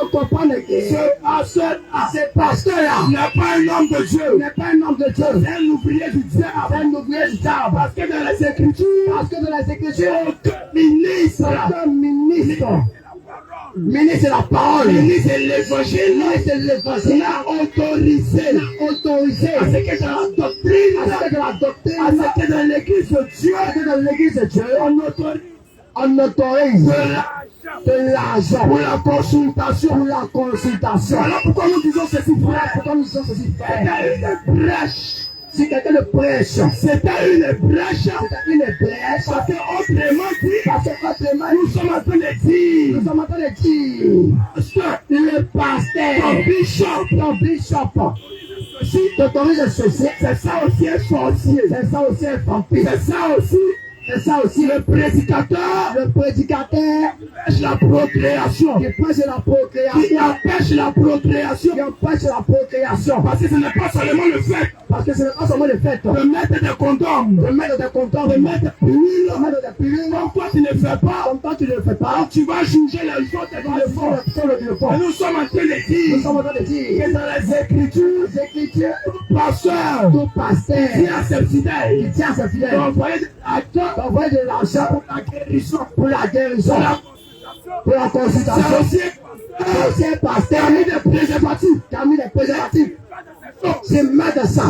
pour comprendre que ce pasteur-là n'est pas un homme de Dieu, c'est un ouvrier du diable, parce que dans les Écritures, aucun ministre de la parole, ministre de l'évangile, n'a autorisé à ce que dans la doctrine, à ce que dans l'église de Dieu, on autorise de l'argent pour la consultation. Voilà pourquoi nous disons ceci, frère. Si quelqu'un le prêche, c'était une brèche. Parce que autrement dit, nous sommes en train de dire, le pasteur, ton bishop, si t'autorises ceci, c'est ça aussi un sorcier, c'est ça aussi un vampire, c'est ça aussi le prédicateur empêche la procréation, qui empêche la procréation, parce que ce n'est pas seulement le fait, de mettre des condoms, de mettre des pilules, comme toi tu ne fais pas, tu vas juger les autres. Et nous sommes en train de dire que dans les Écritures, tout pasteur qui a ses fidèles, d'envoyer de l'argent pour la guérison, pour la consultation. C'est un pasteur qui a mis des préservatifs. C'est mettre ça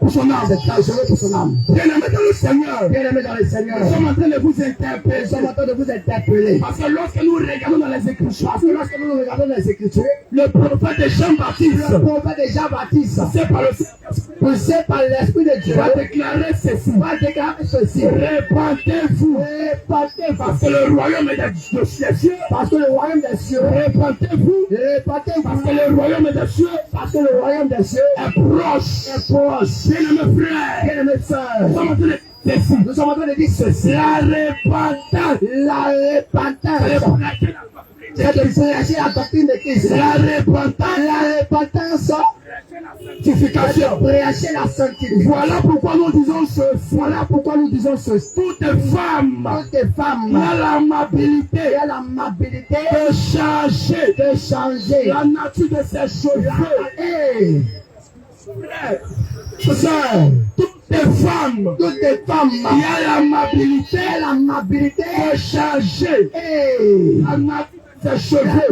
pour son âme, c'est dangereux pour son âme. Bien-aimé dans le Seigneur, nous sommes en train de vous interpeller. Parce que lorsque nous regardons dans les Écritures, le prophète de Jean-Baptiste, c'est par le poussé par l'Esprit de Dieu, va déclarer ceci. Va déclarer ceci. Répandez-vous. Répandez-vous. Parce que le royaume des cieux. Parce que le royaume des cieux. Répandez-vous. Répandez-vous. Parce que le royaume des cieux. Parce que le royaume des cieux est proche. Est proche. Bien-aimés frères. Bien-aimés sœurs. Nous sommes en train de dire ceci. La repentance. La repentance. C'est de prêcher la doctrine de Christ. La repentance. Sanctification. Prêcher la sanctification. Voilà pourquoi nous disons ceci. Voilà pourquoi nous disons ceci. Toutes les femmes. Toutes les femmes. Il y a l'amabilité. Il y a l'amabilité. De changer. De changer. La nature de ses cheveux. Frère, toutes les femmes, il y a l'amabilité de changer la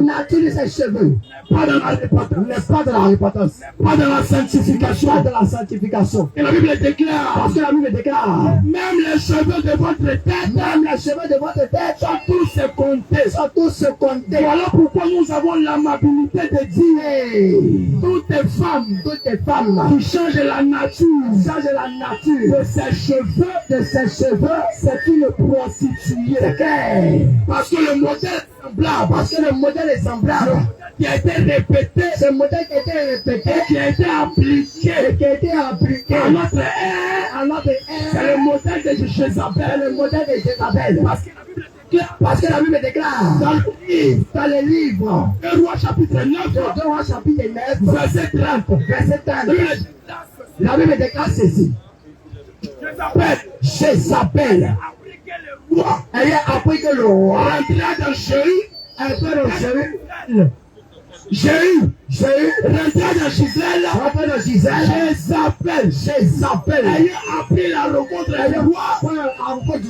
nature de ses cheveux, pas dans la repentance, pas dans la repentance, pas dans la sanctification, pas dans la sanctification. Et la Bible déclare, parce que la Bible déclare, même les cheveux de votre tête, même les cheveux de votre tête sont tous se comptés, sont tous se comptés. Voilà pourquoi nous avons l'amabilité de dire, toutes les femmes qui changent la nature, de ses cheveux, c'est une prostituée. Parce que le modèle semblable, est semblable, qui a été répété, ce modèle qui a été répété, qui a été appliqué à notre ère, c'est le modèle de Jézabel, parce que la Bible déclare dans le livre 2 Rois chapitre 9, verset 30, la Bible déclare ceci. Jézabel, elle a appris que le roi rentra dans Jéhu, rentra dans Gisèle, Jézabel, ayant appris la rencontre du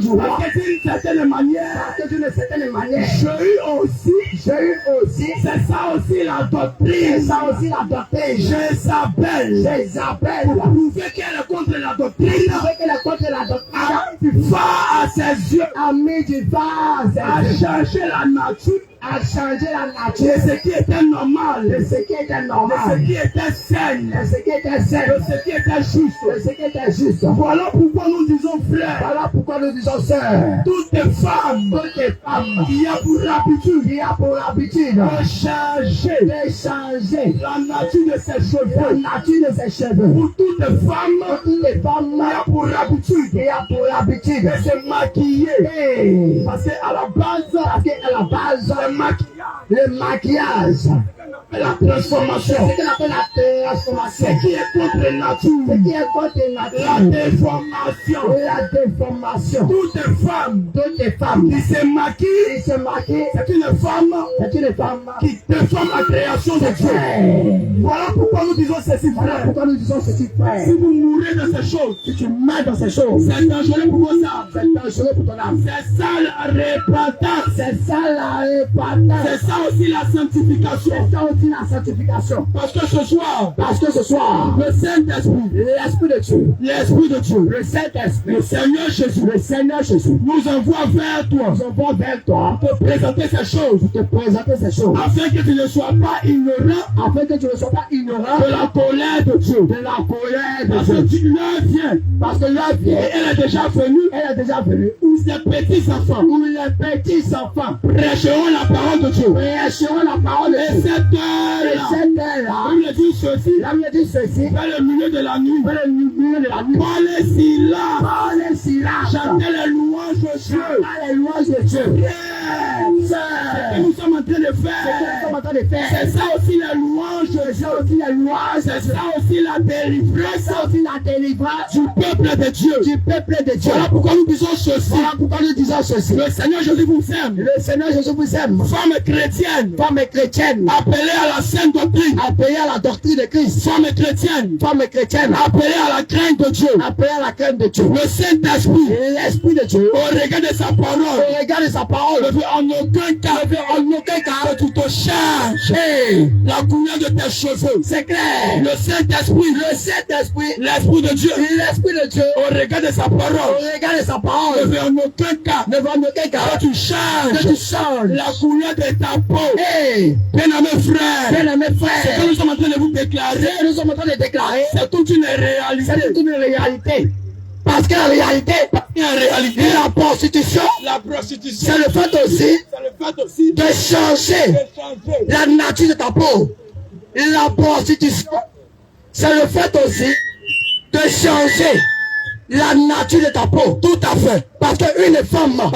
roi, parce que d'une certaine manière, Jéhu aussi, c'est ça aussi la doctrine, Jézabel, pour prouver qu'elle est contre la doctrine, va à ses yeux, à changer la nature, de ce qui était normal, de ce qui était sain, de ce qui était juste, Voilà pourquoi nous disons frère, sœur, toutes les femmes, il y a pour habitude, de changer la nature de ses cheveux, Pour toutes les femmes, il y a pour habitude, de se maquiller, parce qu'à la base, le maquillage, la transformation, ce qui est contre nature, la déformation. Toutes les femmes qui se maquillent, c'est une femme qui déforme la création de Dieu. Voilà pourquoi nous disons ceci, frère. Si vous mourrez dans ces choses, si tu meurs dans ces choses, c'est dangereux pour vos âmes, c'est ton âme. C'est ça la repentance, c'est ça aussi la sanctification. Parce que ce soir, le Saint-Esprit, l'Esprit de Dieu, le Saint-Esprit, le Seigneur Jésus, nous envoie vers toi, pour te présenter ces choses, afin que tu ne sois pas ignorant, de la colère de Dieu, parce que l'heure vient, et elle est déjà venue, où ces petits enfants, prêcheront la parole de Dieu. Et cette heure-là, la Bible dit ceci, vers le milieu de la nuit, Paul et Silas chantaient les louanges de Dieu. Ce que nous sommes en train de faire, c'est ça aussi la louange, c'est ça aussi la délivrance, du peuple de Dieu. Voilà pourquoi nous disons ceci. Le Seigneur Jésus vous aime. Femme chrétienne, appelée à la sainte doctrine, à la doctrine de Christ. Femme chrétienne, appelée à la crainte de Dieu. Le Saint-Esprit, l'Esprit de Dieu, au regard de sa parole, ne veut en aucun cas que tu te changes. changer la couleur de tes cheveux. C'est clair. Le Saint-Esprit, l'Esprit de Dieu, au regard de sa parole, ne veut en aucun cas que tu changes la couleur de ta peau. Bien-aimé frère, ce que nous sommes en train de vous déclarer, c'est toute une réalité. Parce qu'en réalité, la prostitution, c'est le fait aussi de changer la nature de ta peau. La prostitution, c'est le fait aussi de changer la nature de ta peau. Tout à fait. Parce qu'une femme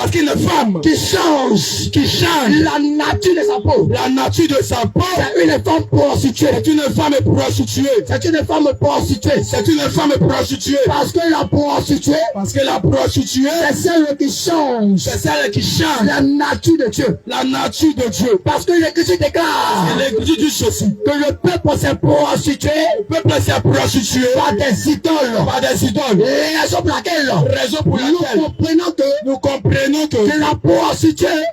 qui change la nature de sa peau. La nature de sa peau. C'est une femme prostituée. C'est une femme prostituée. Parce que la prostituée, c'est celle qui change. La nature de Dieu. Parce que l'Écriture déclare. L'Écriture dit ceci. Que le peuple s'est prostitué. Par des idoles. Raison pour laquelle nous comprenons que la prostituée,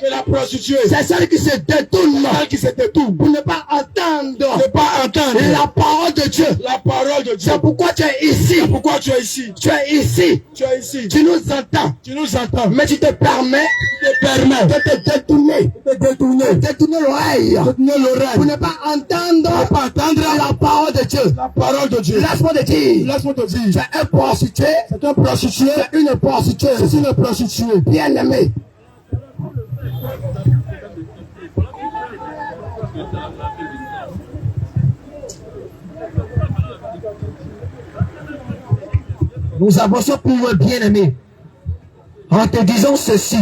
c'est celle qui se détourne pour ne pas entendre la parole de Dieu. C'est pourquoi tu es ici. Tu nous entends. Mais tu te permets de te détourner l'oreille pour ne pas entendre la parole de Dieu. Laisse-moi te dire. Tu es un prostitué. C'est une prostituée. Bien aimée. Nous avançons pour le bien-aimé. En te disant ceci,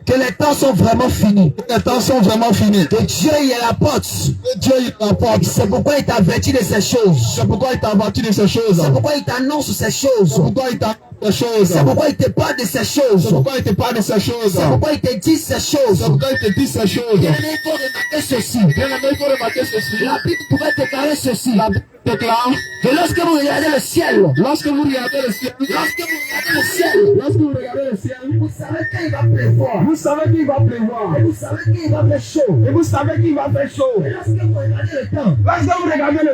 que les temps sont vraiment finis. Que Dieu y est la porte. C'est pourquoi il t'avertit de ces choses. C'est pourquoi il t'annonce ces choses. C'est pourquoi il te parle de ces choses. C'est pourquoi il te dit ces choses. Bien aimé, il faut remarquer ceci. La Bible pourrait déclarer ceci. Que lorsque vous regardez le ciel, vous savez qu'il va pleuvoir. Et vous savez qu'il va faire chaud. Et lorsque vous regardez le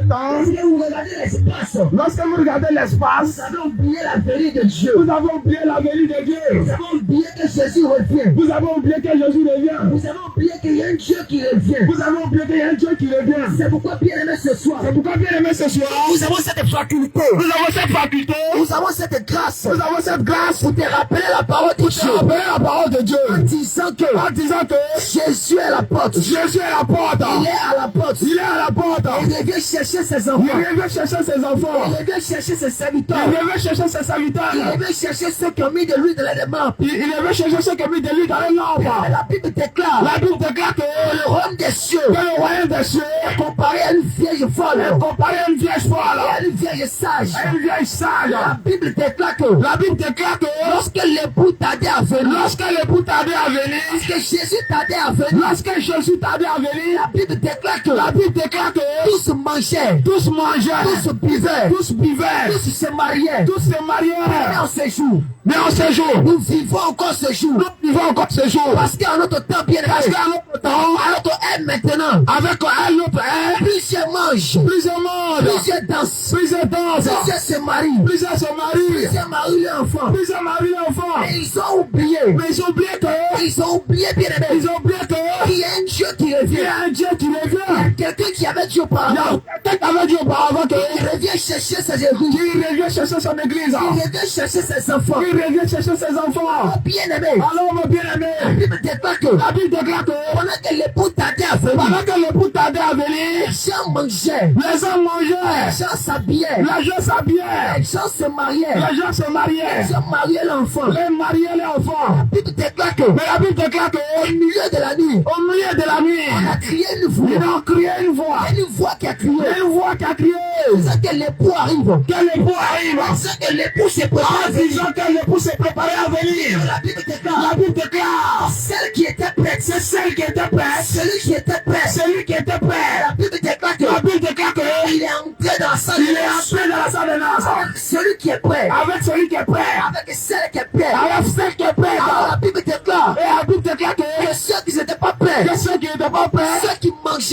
temps, lorsque vous regardez l'espace, vous avez oublié la venue de Dieu. Vous avez oublié que Jésus revient. Vous avez oublié qu'il y a un Dieu qui revient. C'est pourquoi bien aimé ce soir. Nous avons cette faculté. Nous avons cette grâce. Pour te rappeler la parole de Dieu. En disant que Jésus est la porte. Il est à la porte. Il vient chercher ses enfants. Il vient chercher ses serviteurs. Il vient chercher ceux qui ont mis de l'huile dans les lampes. La Bible déclare que le royaume des cieux est comparé à une vieille folle. Et à une vieille sage. La Bible déclare que lorsque l'époux tardait à venir, lorsque Jésus tardait à venir, la Bible déclare que tous mangeaient, tous buvaient, tous se mariaient. Mais en ce jour, nous vivons encore ce jour. Parce qu'à notre temps bien aimé, à notre ère maintenant, avec notre ère, plusieurs mangent, plusieurs dansent, plusieurs se marient, plusieurs marient l'enfant. Et ils ont oublié bien aimé, qu'il y a un Dieu qui revient. Il y a quelqu'un qui avait Dieu auparavant. Il revient chercher ses églises. Il revient chercher ses enfants. Bien aimé. La Bible déclare que pendant que l'époux tardait à venir, les gens mangeaient, les gens s'habillaient, les gens se mariaient, les gens mariaient l'enfant. La Bible déclare que au milieu de la nuit, on a crié une voix. Une voix qui a crié. C'est que l'époux arrive. C'est que l'époux s'est préparé à venir. La Bible déclare celle qui était prête. Celui qui était prêt. La Bible déclare que il est entré dans la salle de noces. Avec celui qui est prêt. Avec celle qui est prête. Alors la Bible déclare que ceux qui n'étaient pas prêts, ceux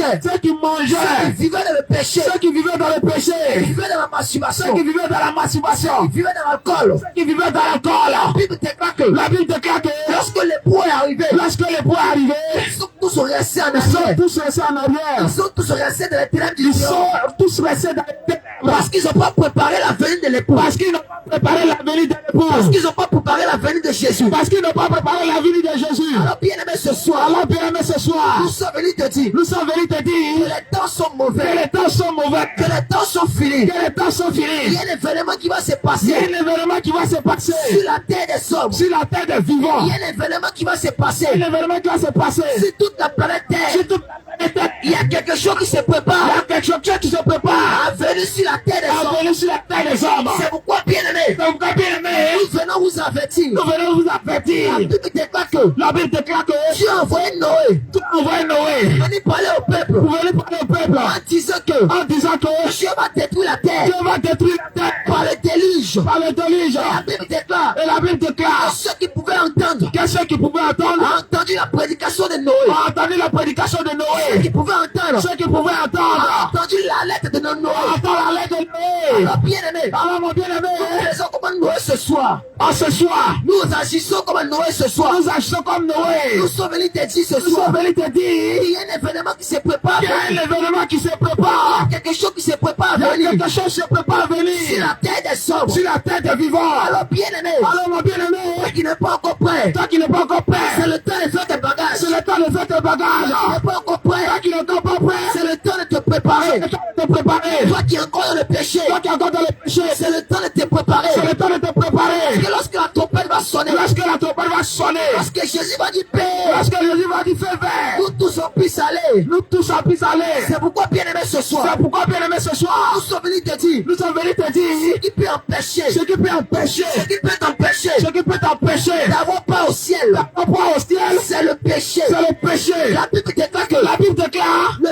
mangeaient, ceux qui mangeaient, ceux qui vivaient dans le péché, ceux qui vivaient dans le péché, ceux qui vivaient dans la masturbation, ceux qui vivaient dans la masturbation, ceux qui vivaient dans l'alcool. ceux qui vivaient dans l'alcool. La Bible déclare que La Bible déclare que lorsque l'époux est arrivé, lorsque l'époux est arrivé, ils sont tous restés en ils sont arrière. tous restés en arrière. Ils sont tous restés dans les ténèbres du Ils Seigneur. sont tous restés dans les ténèbres. Parce qu'ils n'ont pas préparé la venue de l'époux. Parce qu'ils n'ont pas préparé la venue de l'époux. Parce qu'ils n'ont pas préparé la venue de Jésus. Parce qu'ils n'ont pas préparé la venue de Jésus. Alors bien aimé ce soir, Alors bien aimé ce soir, nous sommes venus te dire nous sommes venus te que dire les temps sont que mauvais, les temps sont mauvais, que les temps sont finis. que les temps sont Il y finis. a un événement qui va se Il y a passer un événement qui va se passer sur la terre des hommes. sur la terre des vivants. Il y a un événement qui va se Un passer événement qui va se passer sur toute la planète Terre. sur toute la planète. Il y a quelque chose qui se Il y a prépare quelque chose qui se prépare à venir sur la terre des à hommes. venir sur la terre des hommes. C'est pourquoi, bien aimé, Donc, bien aimé, nous venons vous avertir. nous venons vous avertir. La Bible déclare que La Bible déclare que Dieu a envoyé Noé tu as envoyé Noé pour venir parler au peuple pour venir parler au peuple en disant que en disant que Dieu va détruire la terre Dieu va détruire la terre par le déluge. par le déluge. La Bible déclare Et la Bible que déclare ceux qui pouvaient entendre que ceux qui pouvaient ont entendre entendu la prédication de Noé. ont entendu la prédication de Ceux Noé. qui pouvaient entendre Ceux qui pouvaient ont entendre entendu la lettre de Noé. entendre la lettre de Noé. Alors bien aimé, Alors mon bien-aimé, nous faisons comme Noé ce soir. en ce soir, Nous agissons comme Noé ce soir. nous agissons comme Noé. Nous sommes venus te dire ce Nous soir sommes venus te dire qu'il y a un événement qui se prépare. qu'il y a un Il événement qui se y a prépare. quelque chose qui se prépare Il y à a venir quelque chose qui se prépare à sur venir la terre des hommes. sur la tête des vivants. Alors bien aimé, Alors mon bien-aimé, toi qui n'es pas encore prêt, toi qui n'es pas encore c'est prêt, le temps de faire tes bagages. c'est le temps de faire tes Toi qui bagages. n'es pas encore prêt, Toi qui n'es encore pas prêt, c'est le temps de te c'est préparer. le temps de te préparer. Toi qui es encore dans le péché, Toi qui es encore dans le péché, c'est le temps de te préparer. c'est le temps de te Parce préparer. que lorsque la trompette va sonner, Lorsque la trompette va sonner, lorsque Jésus va dire paix, lorsque Jésus va dire fais vert, nous tous on puisse aller. nous tous on puisse aller. C'est pourquoi bien aimé ce soir, C'est pourquoi bien aimé ce nous soir, sommes venus te dire nous sommes venus te dire ce qui peut empêcher, ce qui peut empêcher, ce qui peut t'empêcher ce qui peut t'empêcher d'avoir pas au ciel, d'avoir part au ciel, c'est le péché. c'est le péché. La Bible déclare que La Bible déclare le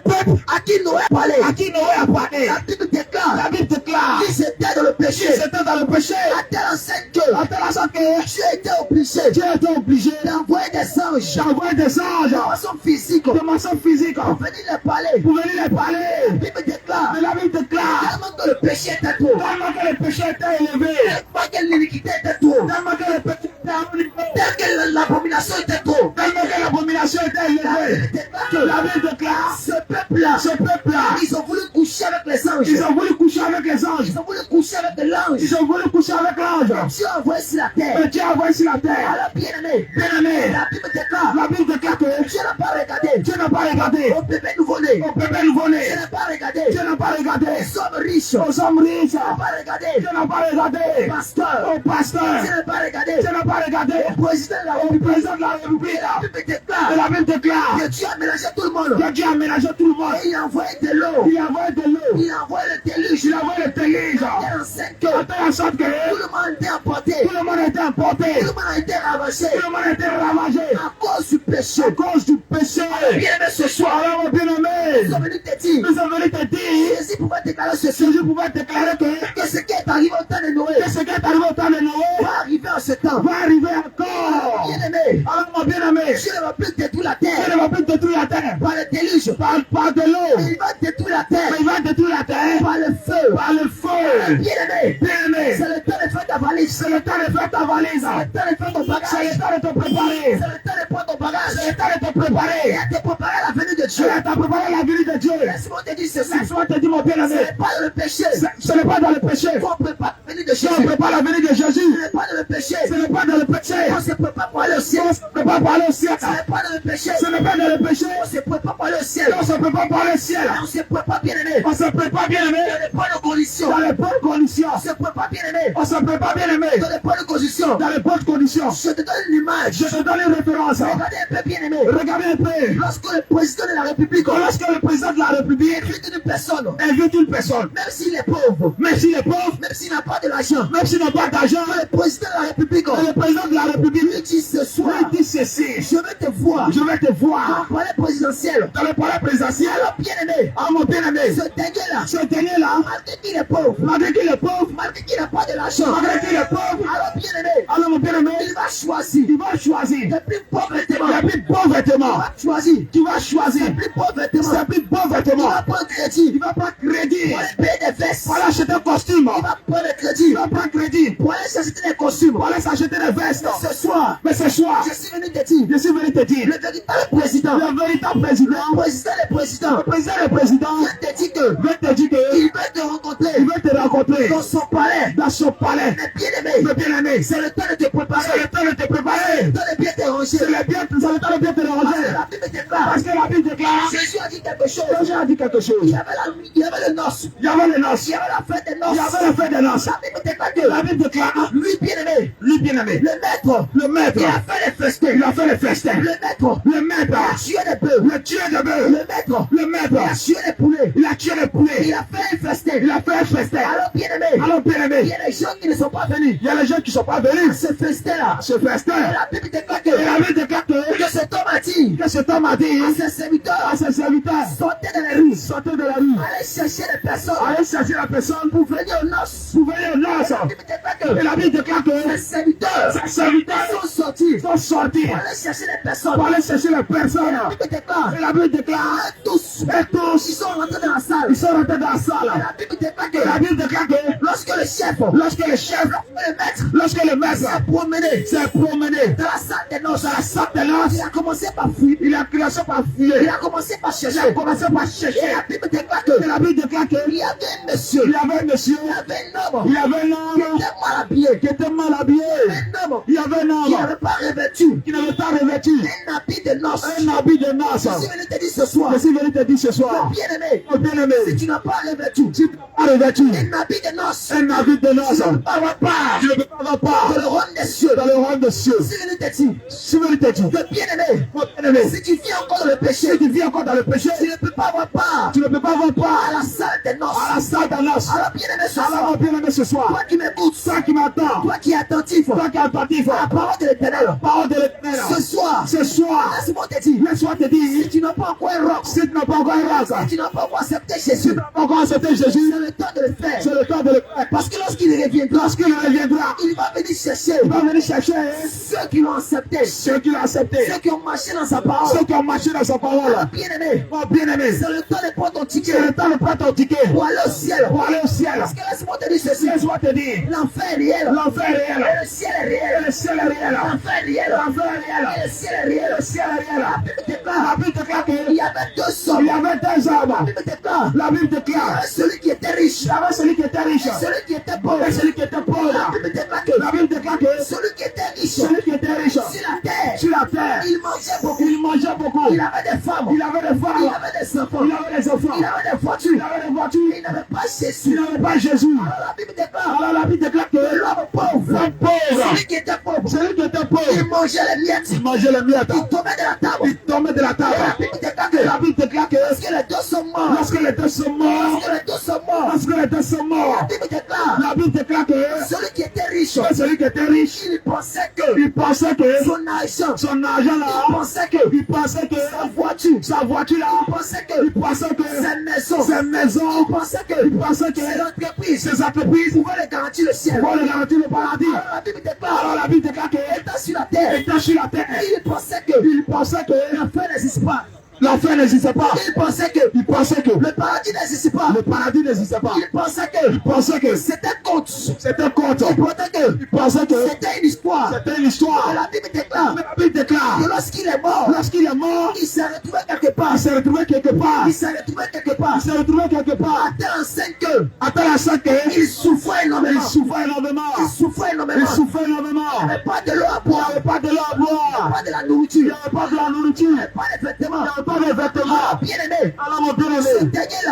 peuple à qui Noé parlait, à qui Noé a parlé. la Bible déclare La Bible déclare qu'ils étaient dans le péché. c'était dans le péché. À telle enseigne que À telle enseigne que Dieu était obligé Dieu était obligé d'envoyer des anges d'envoyer des anges de façon physique de façon physique pour venir les parler. pour venir les La parler. Bible déclare Mais la Bible déclare tellement que le péché était trop, tellement que le péché était élevé, tellement que l'iniquité était trop, tellement que le péché était à un niveau, tellement que l'abomination était trop. tellement que l'abomination était élevée. Déclare que La Bible déclare ce peuple-là, ce peuple-là, ils ont voulu coucher avec les anges. ils ont voulu coucher avec les anges, Ils ont voulu coucher avec l'ange. ils ont voulu coucher avec l'ange. Dieu a envoyé sur la terre. Mais Dieu a envoyé sur la terre. Alors bien aimé, Bien aimé, la Bible déclare la Bible déclare que Dieu n'a pas regardé Dieu n'a pas regardé au bébé nouveau-né. au bébé nouveau-né. Dieu n'a pas regardé Dieu n'a pas regardé aux hommes riches. aux hommes riches. Dieu n'a pas regardé Dieu n'a pas regardé au pasteur. au pasteur. Dieu n'a pas regardé Dieu n'a pas regardé au président de la au République. président de la République. La Bible Et déclare la Bible déclare que Dieu a mélangé tout le monde. que Dieu a ménagé tout le monde. Et il a envoyé de l'eau. Il a envoyé de l'eau. Il a envoyé le déluge. Il a envoyé le déluge. Il enseigne que En telle sorte que tout le monde était emporté. tout le monde était emporté. Tout le monde a été ravagé Tout le monde était ravagé à cause du péché. à cause du péché. Bien aimé ce soir, Alors mon bien-aimé, nous sommes venus te dire, nous sommes venus te dire, Jésus pouvait déclarer ceci, si je pouvais déclarer que ce qui est arrivé au temps de Noé que ce qui est arrivé au temps de Noé va arriver en ce temps. va arriver encore. Bien aimé, Alors mon bien-aimé, Dieu ne va plus détruire la Dieu terre ne va plus détruire la terre par le déluge, par de l'eau, il va détruire la terre mais il va détruire la terre par le feu. par le feu. Bien aimé, Bien-aimé, c'est le temps de faire ta valise, c'est le temps de faire ta valise, c'est le temps de faire ton c'est bagage, le temps de te préparer, c'est le temps de prendre ton c'est bagage le temps de te et préparer. à te préparer à la venue de Dieu. Tu as préparé la venue de Dieu. Laisse-moi te dire ceci, Laisse-moi te dire mon bien-aimé, ce n'est pas dans le péché ce n'est pas dans le péché qu'on prépare la venue de si on Jésus. prépare la venue de Ce Jésus. n'est pas dans le péché Ce n'est pas dans le péché on se prépare pour aller au ciel. on se prépare pour aller au ciel. Ce n'est pas dans le péché Ce n'est pas dans le péché on se prépare pour aller au ciel. on se prépare pour aller au ciel. On se prépare bien aimé On se prépare bien aimé dans les bonnes conditions. dans les bonnes conditions. On se prépare bien aimé On se prépare bien aimé dans les bonnes conditions. dans les bonnes conditions. Je te donne une image. Je te donne une référence. Regardez un peu bien aimé. Regardez un peu. Lorsque le président de la République Lorsque le président de la République invite une personne, invite une personne, même s'il est pauvre, même s'il est pauvre, même s'il n'a pas de l'argent, même s'il n'a pas d'argent, le président de la République, le président de la République lui dit ce soir, lui dit ceci, je vais te voir je vais te dans voir le palais présidentiel. dans le palais présidentiel. Alors, bien-aimé, Ah mon bien-aimé, ce dernier-là, ce dernier-là, malgré qu'il est pauvre, malgré qu'il est pauvre, malgré qu'il n'a pas de l'argent, malgré qu'il est pauvre, alors, bien-aimé, alors mon bien-aimé, il va choisir il va choisir les plus pauvres vêtements. les plus beaux vêtements. Il va choisir Tu vas choisir les plus pauvres vêtements. les plus beaux Il vêtements. va prendre crédit Il va pas crédit pour aller payer des vestes. pour aller acheter un costume. Il va prendre le crédit Il va pas crédit pour aller s'acheter des costumes. pour aller s'acheter des vestes. Ce soir, Mais ce soir, je suis venu te dire, je suis venu te dire, le véritable président, le véritable président, le président, le président vient te dire que veut te dire il qu'il veut te rencontrer veut te rencontrer dans son palais. dans son palais. Mais bien aimé, Mais bien aimé, c'est le temps de te c'est préparer, le temps de te préparer. le temps de bien te ranger. C'est le temps de bien te Parce que ranger. la Bible déclare, Parce que la Bible déclare, Jésus a dit quelque chose. Jésus a dit quelque Il chose. y avait le noces, Il y avait les noces, il y avait la fête des il noces. y avait la fête des noces. La Bible déclare La que Bible déclare, lui, bien aimé, lui bien aimé, le maître, le il a maître, fait les festins. il a fait les festins. Le maître, Le maître, il a tué des bœufs. le tueur de bœuf. Le maître, Le il a maître, tué des poulets. il a tué les Il poulets. a fait les festins. Il a fait un festin. Alors, bien aimé, Alors bien il y aimé, a des gens qui ne sont pas venus. il y a les gens qui ne sont pas venus. Ce festin-là, Ce festin, la Bible déclare et la Bible déclare que cet homme a dit que cet homme a dit à ses serviteurs, à ses serviteurs, sortez dans les rues, sortez de la rue, allez chercher des personnes allez chercher la personne pour venir aux noces. pour venir aux noces. La Bible déclare Et que la Bible déclare ses que serviteurs ses serviteurs sont sortis sont sortis pour aller chercher des personnes. pour aller chercher les personnes. La Bible déclare Et la Bible déclare, que tous, et tous, ils sont rentrés dans la salle. ils sont rentrés dans la Et salle. la Bible déclare Et la que Bible déclare que lorsque le chef, lorsque le chef, le maître, lorsque le maître s'est promené s'est promené dans la salle des noces, dans la salle de noces, il a commencé par fuir. il a commencé par Il fuir. a commencé par Il a chercher. commencé par Et chercher. la Bible déclare Et que la Bible déclare que il y avait un monsieur, il y avait un monsieur, il y avait un homme il y avait un qui homme était mal habillé, qui était mal habillé. un homme Il y avait un qui homme n'avait pas revêtu qui n'avait pas revêtu un habit de noces. un habit de noces. Je suis venu te dire ce soir, Je suis venu te dire ce soir, bien aimé, oh bien-aimé, si tu n'as pas revêtu si tu n'as pas revêtu un habit de noces, un habit de noces, tu ne peux pas avoir part tu ne peux pas avoir part dans le royaume des cieux. dans le royaume des cieux. Je suis venu te dire, Je suis venu te dire, que bien aimé, oh bien-aimé, si tu vis encore dans le péché, si tu vis encore dans le péché, tu ne peux pas avoir part tu ne peux pas avoir part à la salle des noces. à la salle de noces. Alors bien aimé ce Alors, soir, mon bien-aimé, ce soir, toi qui m'écoutes, toi qui m'attends, toi qui es attentif toi qui es attentif à la parole de l'éternel, parole de l'éternel, ce soir, ce soir, laisse-moi te dire, laisse-moi te dire, si tu n'as pas encore un roc, si tu n'as pas encore un race, si tu n'as pas encore accepté si Jésus, tu n'as pas encore accepté Jésus, c'est le temps de le faire. c'est le temps de le faire. Parce que lorsqu'il reviendra, Lorsqu'il reviendra, il va venir chercher il va venir chercher ceux qui l'ont accepté, ceux qui l'ont accepté, ceux qui ont marché dans sa parole. ceux qui ont marché dans sa parole. Bien aimé, Oh bien-aimé, c'est le temps de prendre ton ticket c'est le temps de prendre ton ticket pour aller au ciel. pour aller au ciel. Parce que laisse-moi te dire ceci, Laisse-moi te dire, l'enfer est réel, l'enfer est réel, et le ciel est réel. le ciel est réel, L'enfer est réel, l'enfer est et réel, le ciel est réel. le ciel est réel. La Bible déclare, La Bible déclare il qu'il y avait deux hommes. y avait deux hommes. La Bible déclare, La Bible il y déclare, avait celui qui était riche, il y avait celui qui était riche et celui qui était pauvre. et celui qui était La pauvre. Bible déclare que La Bible déclare que celui qui était riche, celui qui était riche sur la terre, sur la terre, il mangeait beaucoup. il mangeait beaucoup, Il avait des femmes, il avait des il femmes, avait des enfants, il avait des enfants, il avait des il voitures, avait des voitures, il n'avait pas il Jésus. n'avait pas Jésus. Alors la Bible déclare, Alors la Bible déclare que l'homme pauvre, l'homme pauvre, celui qui était pauvre, celui qui était il pauvre, mangeait les miettes, il mangeait les miettes, il tombait de la table. il tombait de la Et la table. Bible déclare Et la que Bible déclare que lorsque les deux sont morts, lorsque les deux sont morts, lorsque les deux sont morts, lorsque les deux sont la morts, Bible déclare, la Bible déclare que celui qui était riche, celui qui était riche, il pensait que il pensait que son argent, son argent il là, pensait que il pensait que sa voiture, sa voiture là, il pensait il que pensait que sa maison, ses maisons, il pensait que il pensait que ses entreprises ses entreprises pouvaient lui garantir le ciel. vont le garantir le paradis. Alors la Bible déclare, Alors la Bible déclare que étant sur la terre, étant sur la terre, il pensait que il pensait que l'enfer n'existe pas. l'enfer n'existait pas. Il pensait que Il pensait que le paradis n'existe pas. le paradis n'existait pas. Il pensait Il pensait que c'était compte. c'était compte. Il pensait que Il pensait que c'était une histoire. c'était une histoire. Et la Bible déclare Mais la Bible déclare que lorsqu'il est mort, lorsqu'il est mort, il s'est retrouvé quelque part. il s'est retrouvé quelque part. Il s'est retrouvé quelque part. Il s'est retrouvé quelque part. À tel enseigne que À tel instant il souffrait il énormément. souffrait énormément. Il souffrait Il énormément. souffrait Il énormément. n'y avait pas de l'eau à Il n'y boire. avait pas de l'eau à boire. Pas de la Il n'y nourriture. avait pas de la nourriture. Pas de vêtements. Il n'y avait pas de vêtements. Bien-aimé, Alors mon bien-aimé,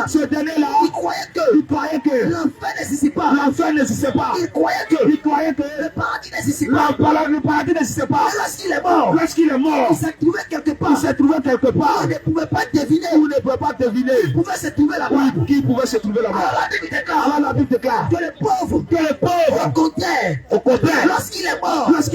ce dernier-là, il croyait que l'enfer n'existait pas. L'enfer n'existait pas. Il croyait que le paradis n'existait pas. Le paradis n'existait pas. Lorsqu'il est mort, Il s'est trouvé quelque part. s'est trouvé quelque part. On ne pouvait pas deviner. Vous ne pouvez pas deviner. Il pouvait se trouver là-bas. Qui pouvait se trouver là-bas. Alors la Bible déclare Que le pauvre, au contraire, lorsqu'il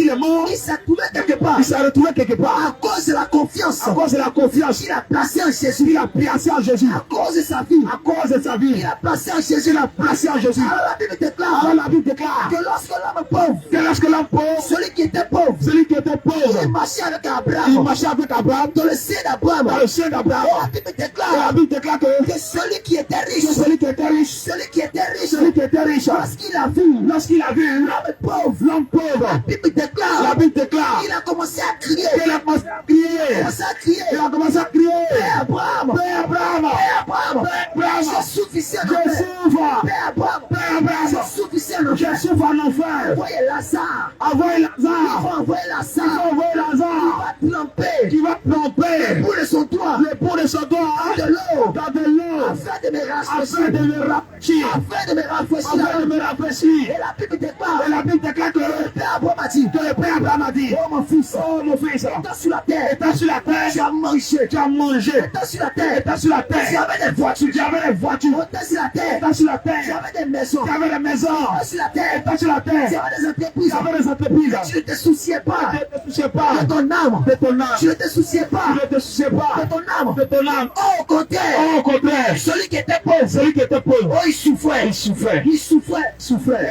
est mort, il s'est trouvé quelque part. il s'est retrouvé quelque part. À cause de la confiance À cause de la confiance qu'il a placée en Jésus. qu'il a placée en Jésus. À cause de sa vie, À cause de sa vie, il a placé en Jésus. il a placé en Jésus. Alors la Bible déclare Alors la Bible déclare que lorsque l'homme pauvre, que lorsque l'homme pauvre, celui qui était pauvre, celui qui était il pauvre, marchait avec il Abraham, marchait avec Abraham dans le sein d'Abraham. dans le sein d'Abraham. La Bible Et la déclare Bible déclare que que celui qui était riche, celui qui était riche, celui qui était riche, lorsqu'il a vu l'homme pauvre, la Bible déclare, la Bible déclare il a commencé à crier, qu'il a commencé à crier. Il a commencé à crier. Père Abraham, Père Abraham, Père Abraham, Père Abraham, c'est suffisant, je souffre. Père Abraham, Père Abraham, c'est suffisant, je souffre en enfer. envoyez Lazare, Envoyez il Lazare. faut envoyer Il Lazare, faut envoyer il Lazare va tremper qui va tromper pour de son toit, le pot de son doigt de l'eau, dans de l'eau afin de me afin rafraîchir, de me rafraîchir. afin de me rafraîchir. Afin de me rafraîchir. Et la Bible déclare, Et la Bible déclare que le Père Abraham a dit, le Père Abraham a dit, oh mon fils, oh mon fils, étant sur la terre, étant sur la terre, tu as mangé, tu as mangé. étant sur la terre, Étant sur la tu terre, avais des voitures, tu avais des voitures. étant sur la terre, Étant sur la tu terre, avais des maisons, tu avais des maisons. étant sur la terre, Étant sur la tu terre, avais des entreprises, tu avais des entreprises. tu ne te souciais pas Tu ne te souciais pas de ton âme, de ton âme. tu ne te souciais pas Tu ne te souciais pas de ton âme. de ton âme. Au contraire, Au contraire, celui qui était pauvre, celui qui était pauvre, oh, il souffrait, il souffrait.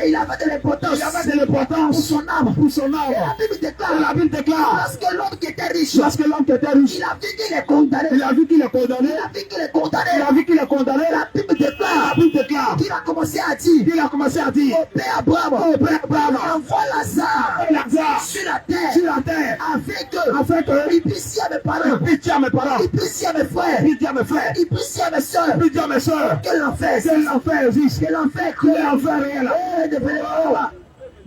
et il avait de l'importance Il avait de pour l'importance son âme. pour son Et la âme. Bible Et déclare, la Bible déclare, lorsque l'homme qui était riche, lorsque l'homme qui était riche, il a vu qu'il est condamné, il a vu qu'il est condamné, il a vu qu'il est condamné, il a vu qu'il est condamné, la Bible la déclare Bible déclare qu'il a commencé à dire, qu'il a commencé à dire, au Père Abraham, oh Père Abraham, envoie Lazare envoie Lazare sur la terre, sur la terre, afin que afin il puisse dire à mes parents, pitié à mes parents, il puisse dire à mes frères, pitié à mes frères, il puisse dire à mes soeurs, pitié à mes soeurs, que l'enfer, que l'enfer existe, que l'enfer que l'enfer est là. ne venez pas là-bas.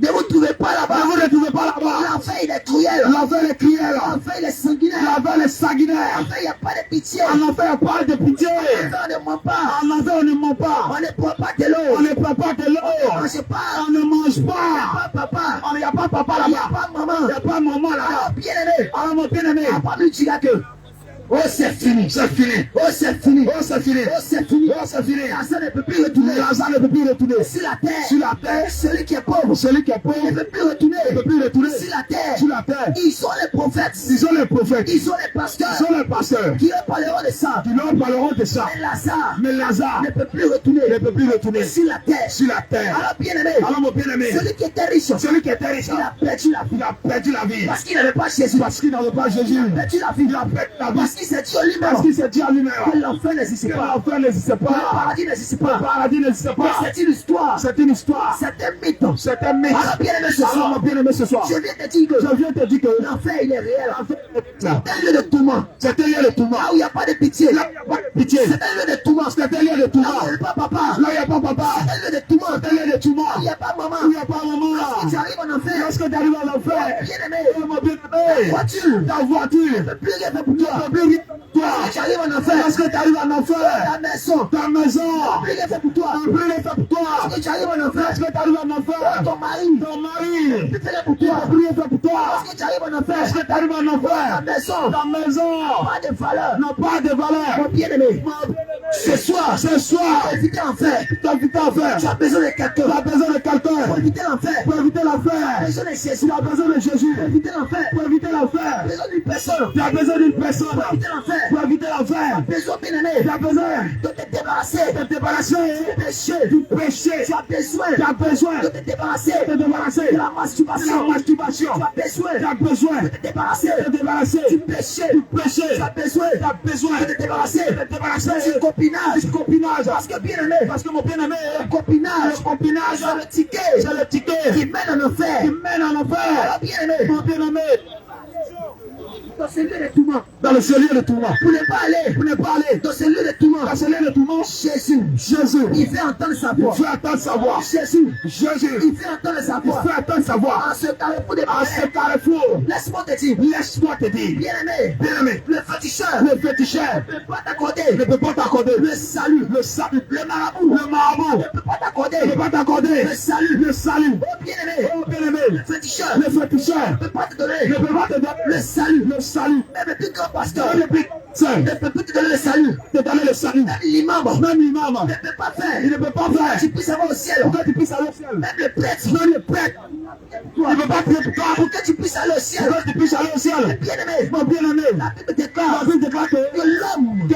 Ne vous trouvez pas là-bas. Ne vous ne trouvez pas là-bas. L'enfer il est cruel. L'enfer est cruel. L'enfer il est sanguinaire. L'enfer est sanguinaire. L'enfer il n'y a pas de pitié. En enfer, il n'y a pas de pitié. L'enfer ne ment pas. En enfer, on ne ment pas. On ne boit pas de l'eau. On ne prend pas de On ne l'eau. mange pas. On ne mange Il n'y pas. a pas papa. Il n'y a pas papa Il n'y a là-bas. pas maman. Il n'y a pas maman Alors là-bas. bien aimé. Alors mon bien-aimé, À part lui dire que oh c'est fini. c'est fini. Oh c'est fini. Oh, c'est fini. Oh c'est fini. Oh, c'est fini. Lazare ne peut plus retourner. Lazare ne peut plus retourner. Sur la terre. Sur la terre, Celui qui est pauvre. celui qui est pauvre Ne peut plus retourner. ne peut plus retourner. Sur la terre. Sur la terre, Ils sont les prophètes. ils sont les prophètes, Ils sont les pasteurs. ils sont les pasteurs Qui leur parleront de ça. qui leur parleront de ça. Mais Lazare Mais Lazare ne peut plus retourner ne peut plus retourner sur la terre. sur la terre. Alors bien aimé, Alors mon bien-aimé, celui qui était riche, celui qui était riche, il a perdu la vie. il a perdu la vie. Parce qu'il n'avait pas Jésus. Parce qu'il n'avait pas Jésus. Il a perdu la vie. Il a perdu la vie. Parce qu'il s'est dit au Parce lui-même qu'il s'est dit à lui-même que l'enfer n'existe que pas. l'enfer n'existe Le pas. paradis n'existe Le pas. paradis n'existe pas. C'est une histoire. C'est une histoire. C'est un mythe. C'est un mythe. Alors bien aimé ce Alors mon soir, bien-aimé ce soir, je viens te dire que je viens te dire que l'enfer il est réel. l'enfer est là. C'est un lieu de tourment. C'est un lieu de tourment. Là où il n'y a pas de pitié. Là, il n'y a pas de pitié. C'est un lieu de tourment. C'est un lieu de Là tourment. où il n'y a pas papa. Là, il n'y a pas papa. C'est un lieu de tourment. C'est un lieu de tourment. Là où il n'y a pas maman. Il n'y a pas maman là. Si tu arrives en enfer, Lorsque tu arrives à l'enfer, bien aimé, oh mon bien-aimé, voiture, ta voiture ne peut plus rien faire pour ne toi. peut plus rien pour toi. Si tu arrives en enfer, Lorsque tu arrives en enfer, ta maison, ta maison ne peut plus rien faire pour toi. ne peut plus rien faire pour toi. Si tu arrives en enfer, Lorsque tu arrives en enfer, ton mari ton mari ne peut plus rien pour ne toi. peut plus rien faire pour toi. Si tu arrives en enfer, Lorsque tu arrives en ta enfer, maison ta maison pas de valeur. n'a pas de valeur. Mon bien-aimé, Mon bien-aimé, ce soir, ce soir, pour éviter l'enfer, tu as évité l'enfer. tu as besoin de quelqu'un. Tu as besoin de quelqu'un Pour éviter l'enfer, pour éviter tu as l'enfer. besoin de Jésus. Tu as besoin de Jésus Pour éviter l'enfer, pour éviter tu as l'enfer. besoin d'une personne. Tu as besoin d'une personne Pour éviter l'enfer, pour éviter l'enfer. tu as besoin, bien-aimé, Tu as besoin de te débarrasser de te débarrasser du péché. du péché. Tu as besoin Tu as besoin de te débarrasser de te débarrasser de la de masturbation. la masturbation. Tu as besoin Tu as besoin de te débarrasser de te débarrasser du péché. du péché. Tu as besoin Tu as besoin de te débarrasser de te débarrasser du copinage. du copinage. Parce que bien aimé, Parce que mon bien-aimé, le copinage, le copinage, c'est le ticket c'est le ticket qui mène en enfer. qui mène en enfer. Alors bien aimé, Mon bien-aimé, dans ce lieu de tourment. Dans ce lieu de tourment. Pour ne pas aller. Pour ne pas aller. Dans ce lieu de tourment. Dans ce lieu de tourment. Jésus. Jésus. Il fait entendre sa voix. Il fait entendre sa voix. Jésus. Jésus. Il fait entendre sa Il voix. fait entendre sa voix. En ce carrefour de À ce carrefour. laisse-moi te dire. Laisse-moi te dire. Bien-aimé. Bien-aimé. Le féticheur. Le féticheur. Ne peut pas t'accorder. Ne peut pas t'accorder. Le salut. Le salut. Le marabout. Le marabout. Ne peut pas t'accorder. Ne peut pas t'accorder. Le salut. Le salut. Oh bien-aimé. Oh bien-aimé. Le féticheur. Le féticheur. Ne peut pas te donner. Ne peut pas te donner. Le salut. Le salut. Même le plus grand pasteur. Le plus saint. Ne peut plus te donner le salut. Te donner le salut. Même l'imam. Même l'imam. Ne peut pas faire. Il ne peut pas faire. Tu puisses avoir au ciel. Pour que tu puisses aller au ciel. Même le prêtre. Même le prêtre. Il ne peut pas prier pour toi. Pour que tu puisses aller au ciel. Pour que tu puisses aller au ciel. Bien-aimé. Mon bien-aimé. La Bible déclare La Bible déclare que l'homme de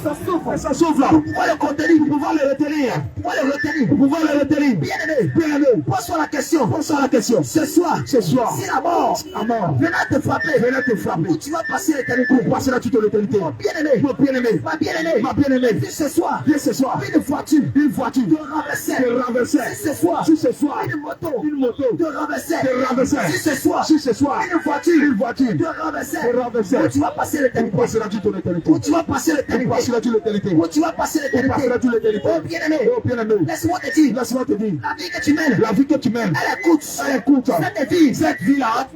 son souffle. pour pouvoir le contenir. Pour pouvoir le retenir. Pour pouvoir le retenir. Pour pouvoir le retenir. Bien-aimé. Bien-aimé. Pose-toi la question. Pose-toi la question. Ce soir. Ce soir. Si la mort. La mort. Viendra te frapper. Viendra te frapper. Où tu vas passer l'éternité. Pour passer la toute l'éternité. Bien-aimé. Mon bien-aimé. Ma bien-aimée. Ma bien-aimée. Viens ce soir. Viens ce soir. Une voiture. Une voiture. Te renverser. Te renverser. Si ce soir. Si ce soir. Une moto. Une moto. Te renverser. Te renverser. Si ce soir. Si ce soir. Une voiture. Une voiture. Te renverser. Te renverser. Où tu vas passer Pour l'éternité. passer la toute l'éternité. Où tu vas passer Pour l'éternité. passer la toute l'éternité. Où tu vas passer Pour passer l'éternité. la toute l'éternité. Oh bien-aimé. Oh bien-aimé. Laisse-moi te dire. Laisse-moi te dire. La vie que tu mènes. La vie que tu mènes. Elle écoute. Elle écoute. Cette vie. Cette vie-là.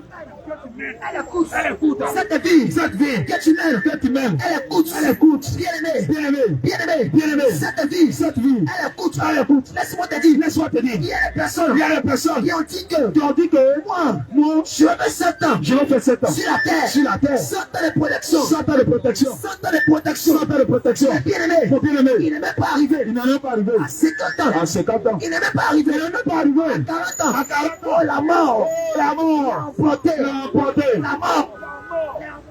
Elle écoute. Elle écoute. Cette vie. Cette vie. Que tu mènes. Que tu mènes. Elle écoute. Elle écoute. Bien-aimé. Bien-aimé. Bien-aimé. Bien-aimé. Cette vie. Cette vie. Elle écoute. Elle écoute. Laisse-moi te dire. Laisse-moi te dire. Il y a des personnes. Il y a des personnes qui ont dit que. qui ont dit que moi, Je vais 7 ans. je vais faire 7 ans Sur la terre. sur la terre. 100 ans de protection. 100 ans de protection. 100 ans de protection. 100 ans de protection. Bien-aimé. Mon bien-aimé. Il n'est même pas arrivé. Il n'en est pas arrivé À 50 ans. à 50 ans. Il n'est même pas arrivé. Il n'en est pas arrivé À 40 ans. à 40 Oh ans. la mort. Oh, la mort. Emporté. L'a emporté. La mort.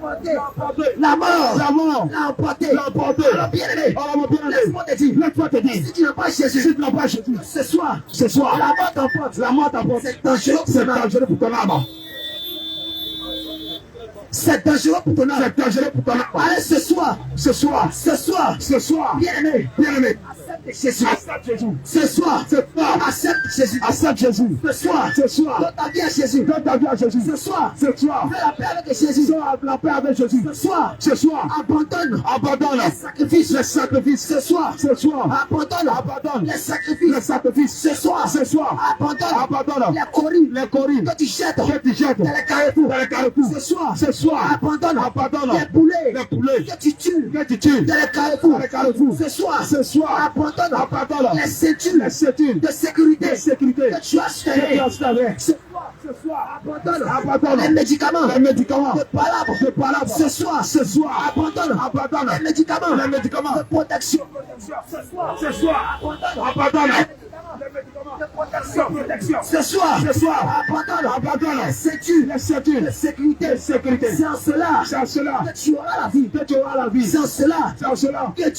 Emporté. Emporté. La mort. La mort. L'a emporté. L'a emporté. Alors bien-aimé. Alors mon bien-aimé. Laisse-moi te dire. Laisse-moi te dire. Si tu n'as pas Jésus. Si tu n'as pas Jésus, Ce soir. ce soir, La mort t'emporte. la mort t'apporte. C'est dangereux pour C'est ton âme. dangereux pour ton âme. C'est dangereux pour ton âme. C'est dangereux pour ton âme. Allez ce soir. Ce soir, Ce soir. ce soir, Bien-aimé. bien-aimé, Accepte Jésus. accepte Jésus. Ce soir. Ce soir, Accepte Jésus. accepte Jésus. Ce soir. Ce soir, Donne ta vie à Jésus. donne ta vie à Jésus. Ce soir. Ce soir, Fais la paix avec Jésus. sois la paix avec Jésus. Ce soir. Ce soir, Abandonne abandonne les sacrifices. les sacrifices. Ce soir. Ce soir, Abandonne abandonne les sacrifices. les sacrifices. Ce soir. Ce soir, Abandonne abandonne les coris les coris que tu jettes que tu jettes dans les carrefours. dans les carrefours. Ce soir. Ce soir, Abandonne abandonne les poulets les poulets que tu tues que tu tues dans les carrefours. dans les carrefours. Ce soir. Ce soir, Abandonne abandonne les ceintures les ceintures de sécurité de sécurité que tu as que tu installées. as installées. Ce Ce soir, Abandonne abandonne les médicaments les médicaments de palabres. de palabres. Ce soir. Ce soir, Abandonne abandonne les médicaments les médicaments de protection. Ce soir, abandonne les médicaments de protection. Ce soir. Ce soir, Abandonne abandonne les ceintures les ceintures de sécurité. de sécurité. C'est en cela C'est en cela que tu auras la vie. que tu auras la vie. C'est en cela C'est en cela que Dieu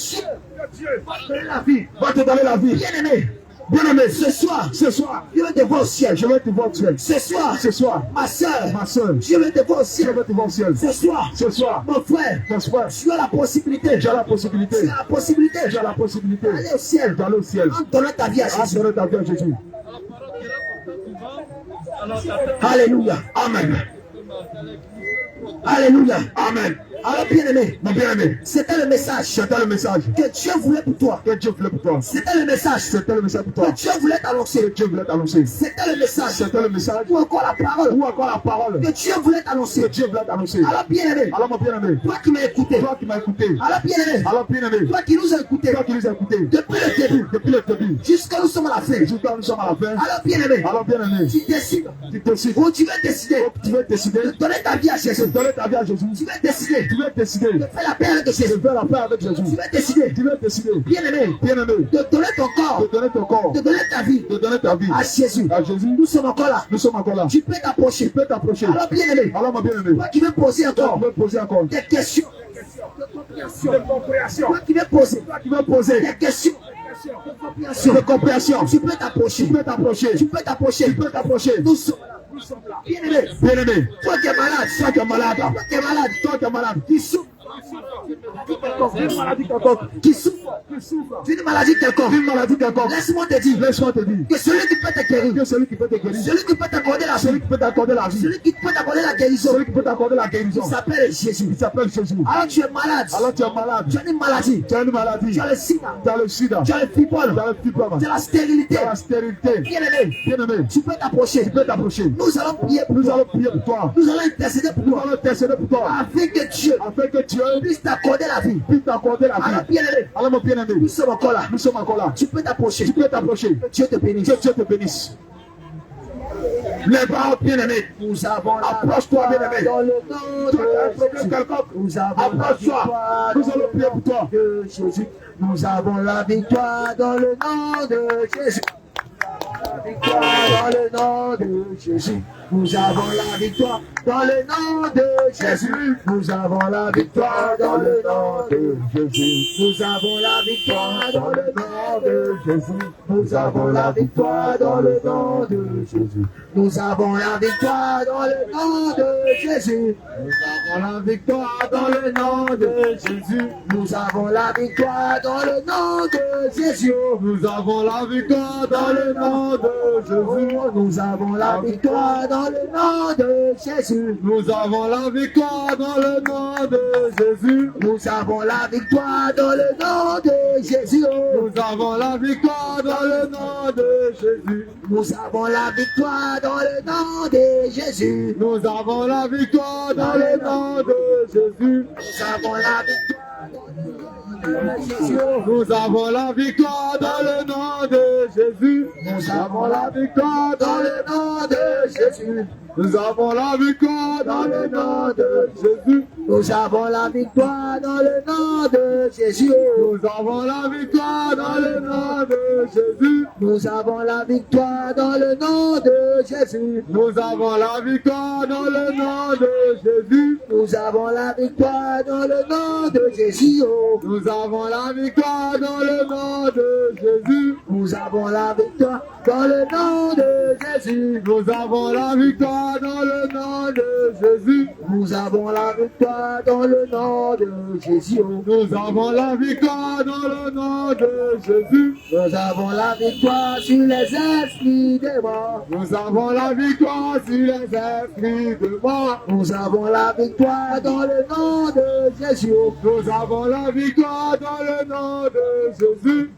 que Dieu va te donner la vie. va te donner la vie. Bien-aimé, Bien-aimé, ce soir, ce soir, je vais te voir au ciel. je vais te voir au ciel. Ce soir, Ce soir, ma soeur, ma soeur, je vais te voir au je ciel. vais te voir au ciel. Ce soir, Ce soir, mon frère, mon frère, tu as la possibilité. tu as la possibilité. Tu as la possibilité Tu as la possibilité d'aller au ciel d'aller au ciel. en donnant ta vie à À Jésus. donner ta vie à Jésus. Alléluia. Amen. Alléluia. Amen. Alors bien-aimé, Mon bien-aimé, c'était le message c'était le message que Dieu voulait pour toi. que Dieu voulait pour toi. C'était le message C'était le message pour que toi. Dieu voulait Que t'annoncer. Dieu voulait t'annoncer. C'était le message C'était le message ou encore la parole ou encore la parole que Dieu voulait que t'annoncer. Dieu voulait t'annoncer. Alors bien-aimé, Alors mon bien-aimé, toi qui m'as écouté, toi qui m'as écouté, alors bien-aimé, alors bien-aimé, toi qui nous as écouté toi qui nous as écouté depuis le début depuis le début jusqu'à nous sommes à la fin. jusqu'à nous sommes à la fin, Alors bien-aimé, alors bien-aimé, tu décides tu décides, ou tu vas décider tu vas décider de donner ta vie à de Jésus. donner ta vie à Jésus. Tu vas décider Tu vas décider de de faire la paix avec Jésus. faire la paix avec Jésus. Tu vas décider, Tu vas décider, bien-aimé, bien-aimé, de donner ton corps, de donner ton corps, de donner ta vie de donner ta vie à Jésus. à Jésus. Nous sommes encore là. Nous sommes encore là. Tu peux t'approcher. Tu peux t'approcher. Alors bien-aimé, Alors mon bien-aimé, toi qui veux poser toi encore qui veux poser encore des questions de compréhension, de compréhension, toi qui veux poser toi qui veux poser des questions de compréhension, de compréhension, tu peux t'approcher. tu peux t'approcher. Tu peux t'approcher. Tu peux t'approcher. Nous sommes là. Bien-aimé, Bien-aimé, toi qui es malade, toi qui es malade, toi qui es malade, toi qui es malade, qui souffre Une maladie quelconque qui souffre. Une maladie quelconque. Une maladie quelconque. Laisse-moi te dire. Laisse-moi te dire. Que celui qui peut te guérir. Que celui qui peut te guérir. Celui qui peut t'accorder la vie. Celui qui peut t'accorder la vie. Celui qui peut t'accorder la guérison. Celui qui peut t'accorder la guérison. Il s'appelle Jésus. Il s'appelle Jésus. Alors tu es malade. Alors tu es malade. Tu as une maladie. Tu as une maladie. Tu as le sida. Tu as le sida. Tu as le fibrome. Tu as le fibrome. Tu as la stérilité. Tu as la stérilité. Bien-aimé. Bien-aimé. Tu peux t'approcher. Tu peux t'approcher. Nous allons prier pour toi. Nous allons prier pour toi. Nous allons intercéder pour toi. Nous allons intercéder pour toi. Afin que Dieu puisse t'accorder la vie. Puisse t'accorder la vie. Alors bien-aimé. Alors mon bien-aimé. Nous sommes encore là. Nous sommes encore là. Tu peux t'approcher. Tu peux t'approcher. Dieu te bénisse. Dieu te bénisse. Les bras bien-aimés. Nous avons approche-toi bien-aimé. Dans le nom de quelconque. Nous avons approche-toi. Nous allons prier pour toi. De Jésus. Nous avons la victoire dans le nom de Jésus. La victoire dans le nom de Jésus. Nous avons la victoire dans le nom de Jésus. Nous avons la victoire dans le nom de Jésus. Nous avons la victoire dans le nom de Jésus. Nous avons la victoire dans le nom de Jésus. Nous avons la victoire dans le nom de Jésus. Nous avons la victoire dans le nom de Jésus. Nous avons la victoire dans le nom de Jésus. Nous avons la victoire dans le nom de Jésus. Nous avons la victoire dans le nom de Jésus. Nous avons la victoire dans le nom de Jésus. Nous avons la victoire dans le nom de Jésus. Nous avons la victoire dans le nom de Jésus. Nous avons la victoire dans le nom de Jésus. Nous avons la victoire dans le nom de Jésus. Nous avons la victoire dans le nom de Jésus. Nous avons la victoire dans le nom de Jésus. Nous avons la victoire dans le nom de Jésus. Nous avons la victoire dans le nom de Jésus. Nous avons la victoire dans le nom de Jésus. Nous avons la victoire dans le nom de Jésus. Nous avons la victoire dans le nom de Jésus. Nous avons la victoire dans le nom de Jésus. Nous avons la victoire dans le nom de Jésus. Nous avons la victoire dans le nom de Jésus. Nous avons la victoire dans le nom de Jésus. Nous avons la victoire dans le nom de Jésus. Nous avons la victoire dans le nom de Jésus. Nous avons la victoire dans le nom de Jésus. Nous avons la victoire sur les esprits des morts. Nous avons la victoire sur les esprits de mort. Nous avons la victoire dans le nom de Jésus. Nous avons la victoire dans le nom de Jésus.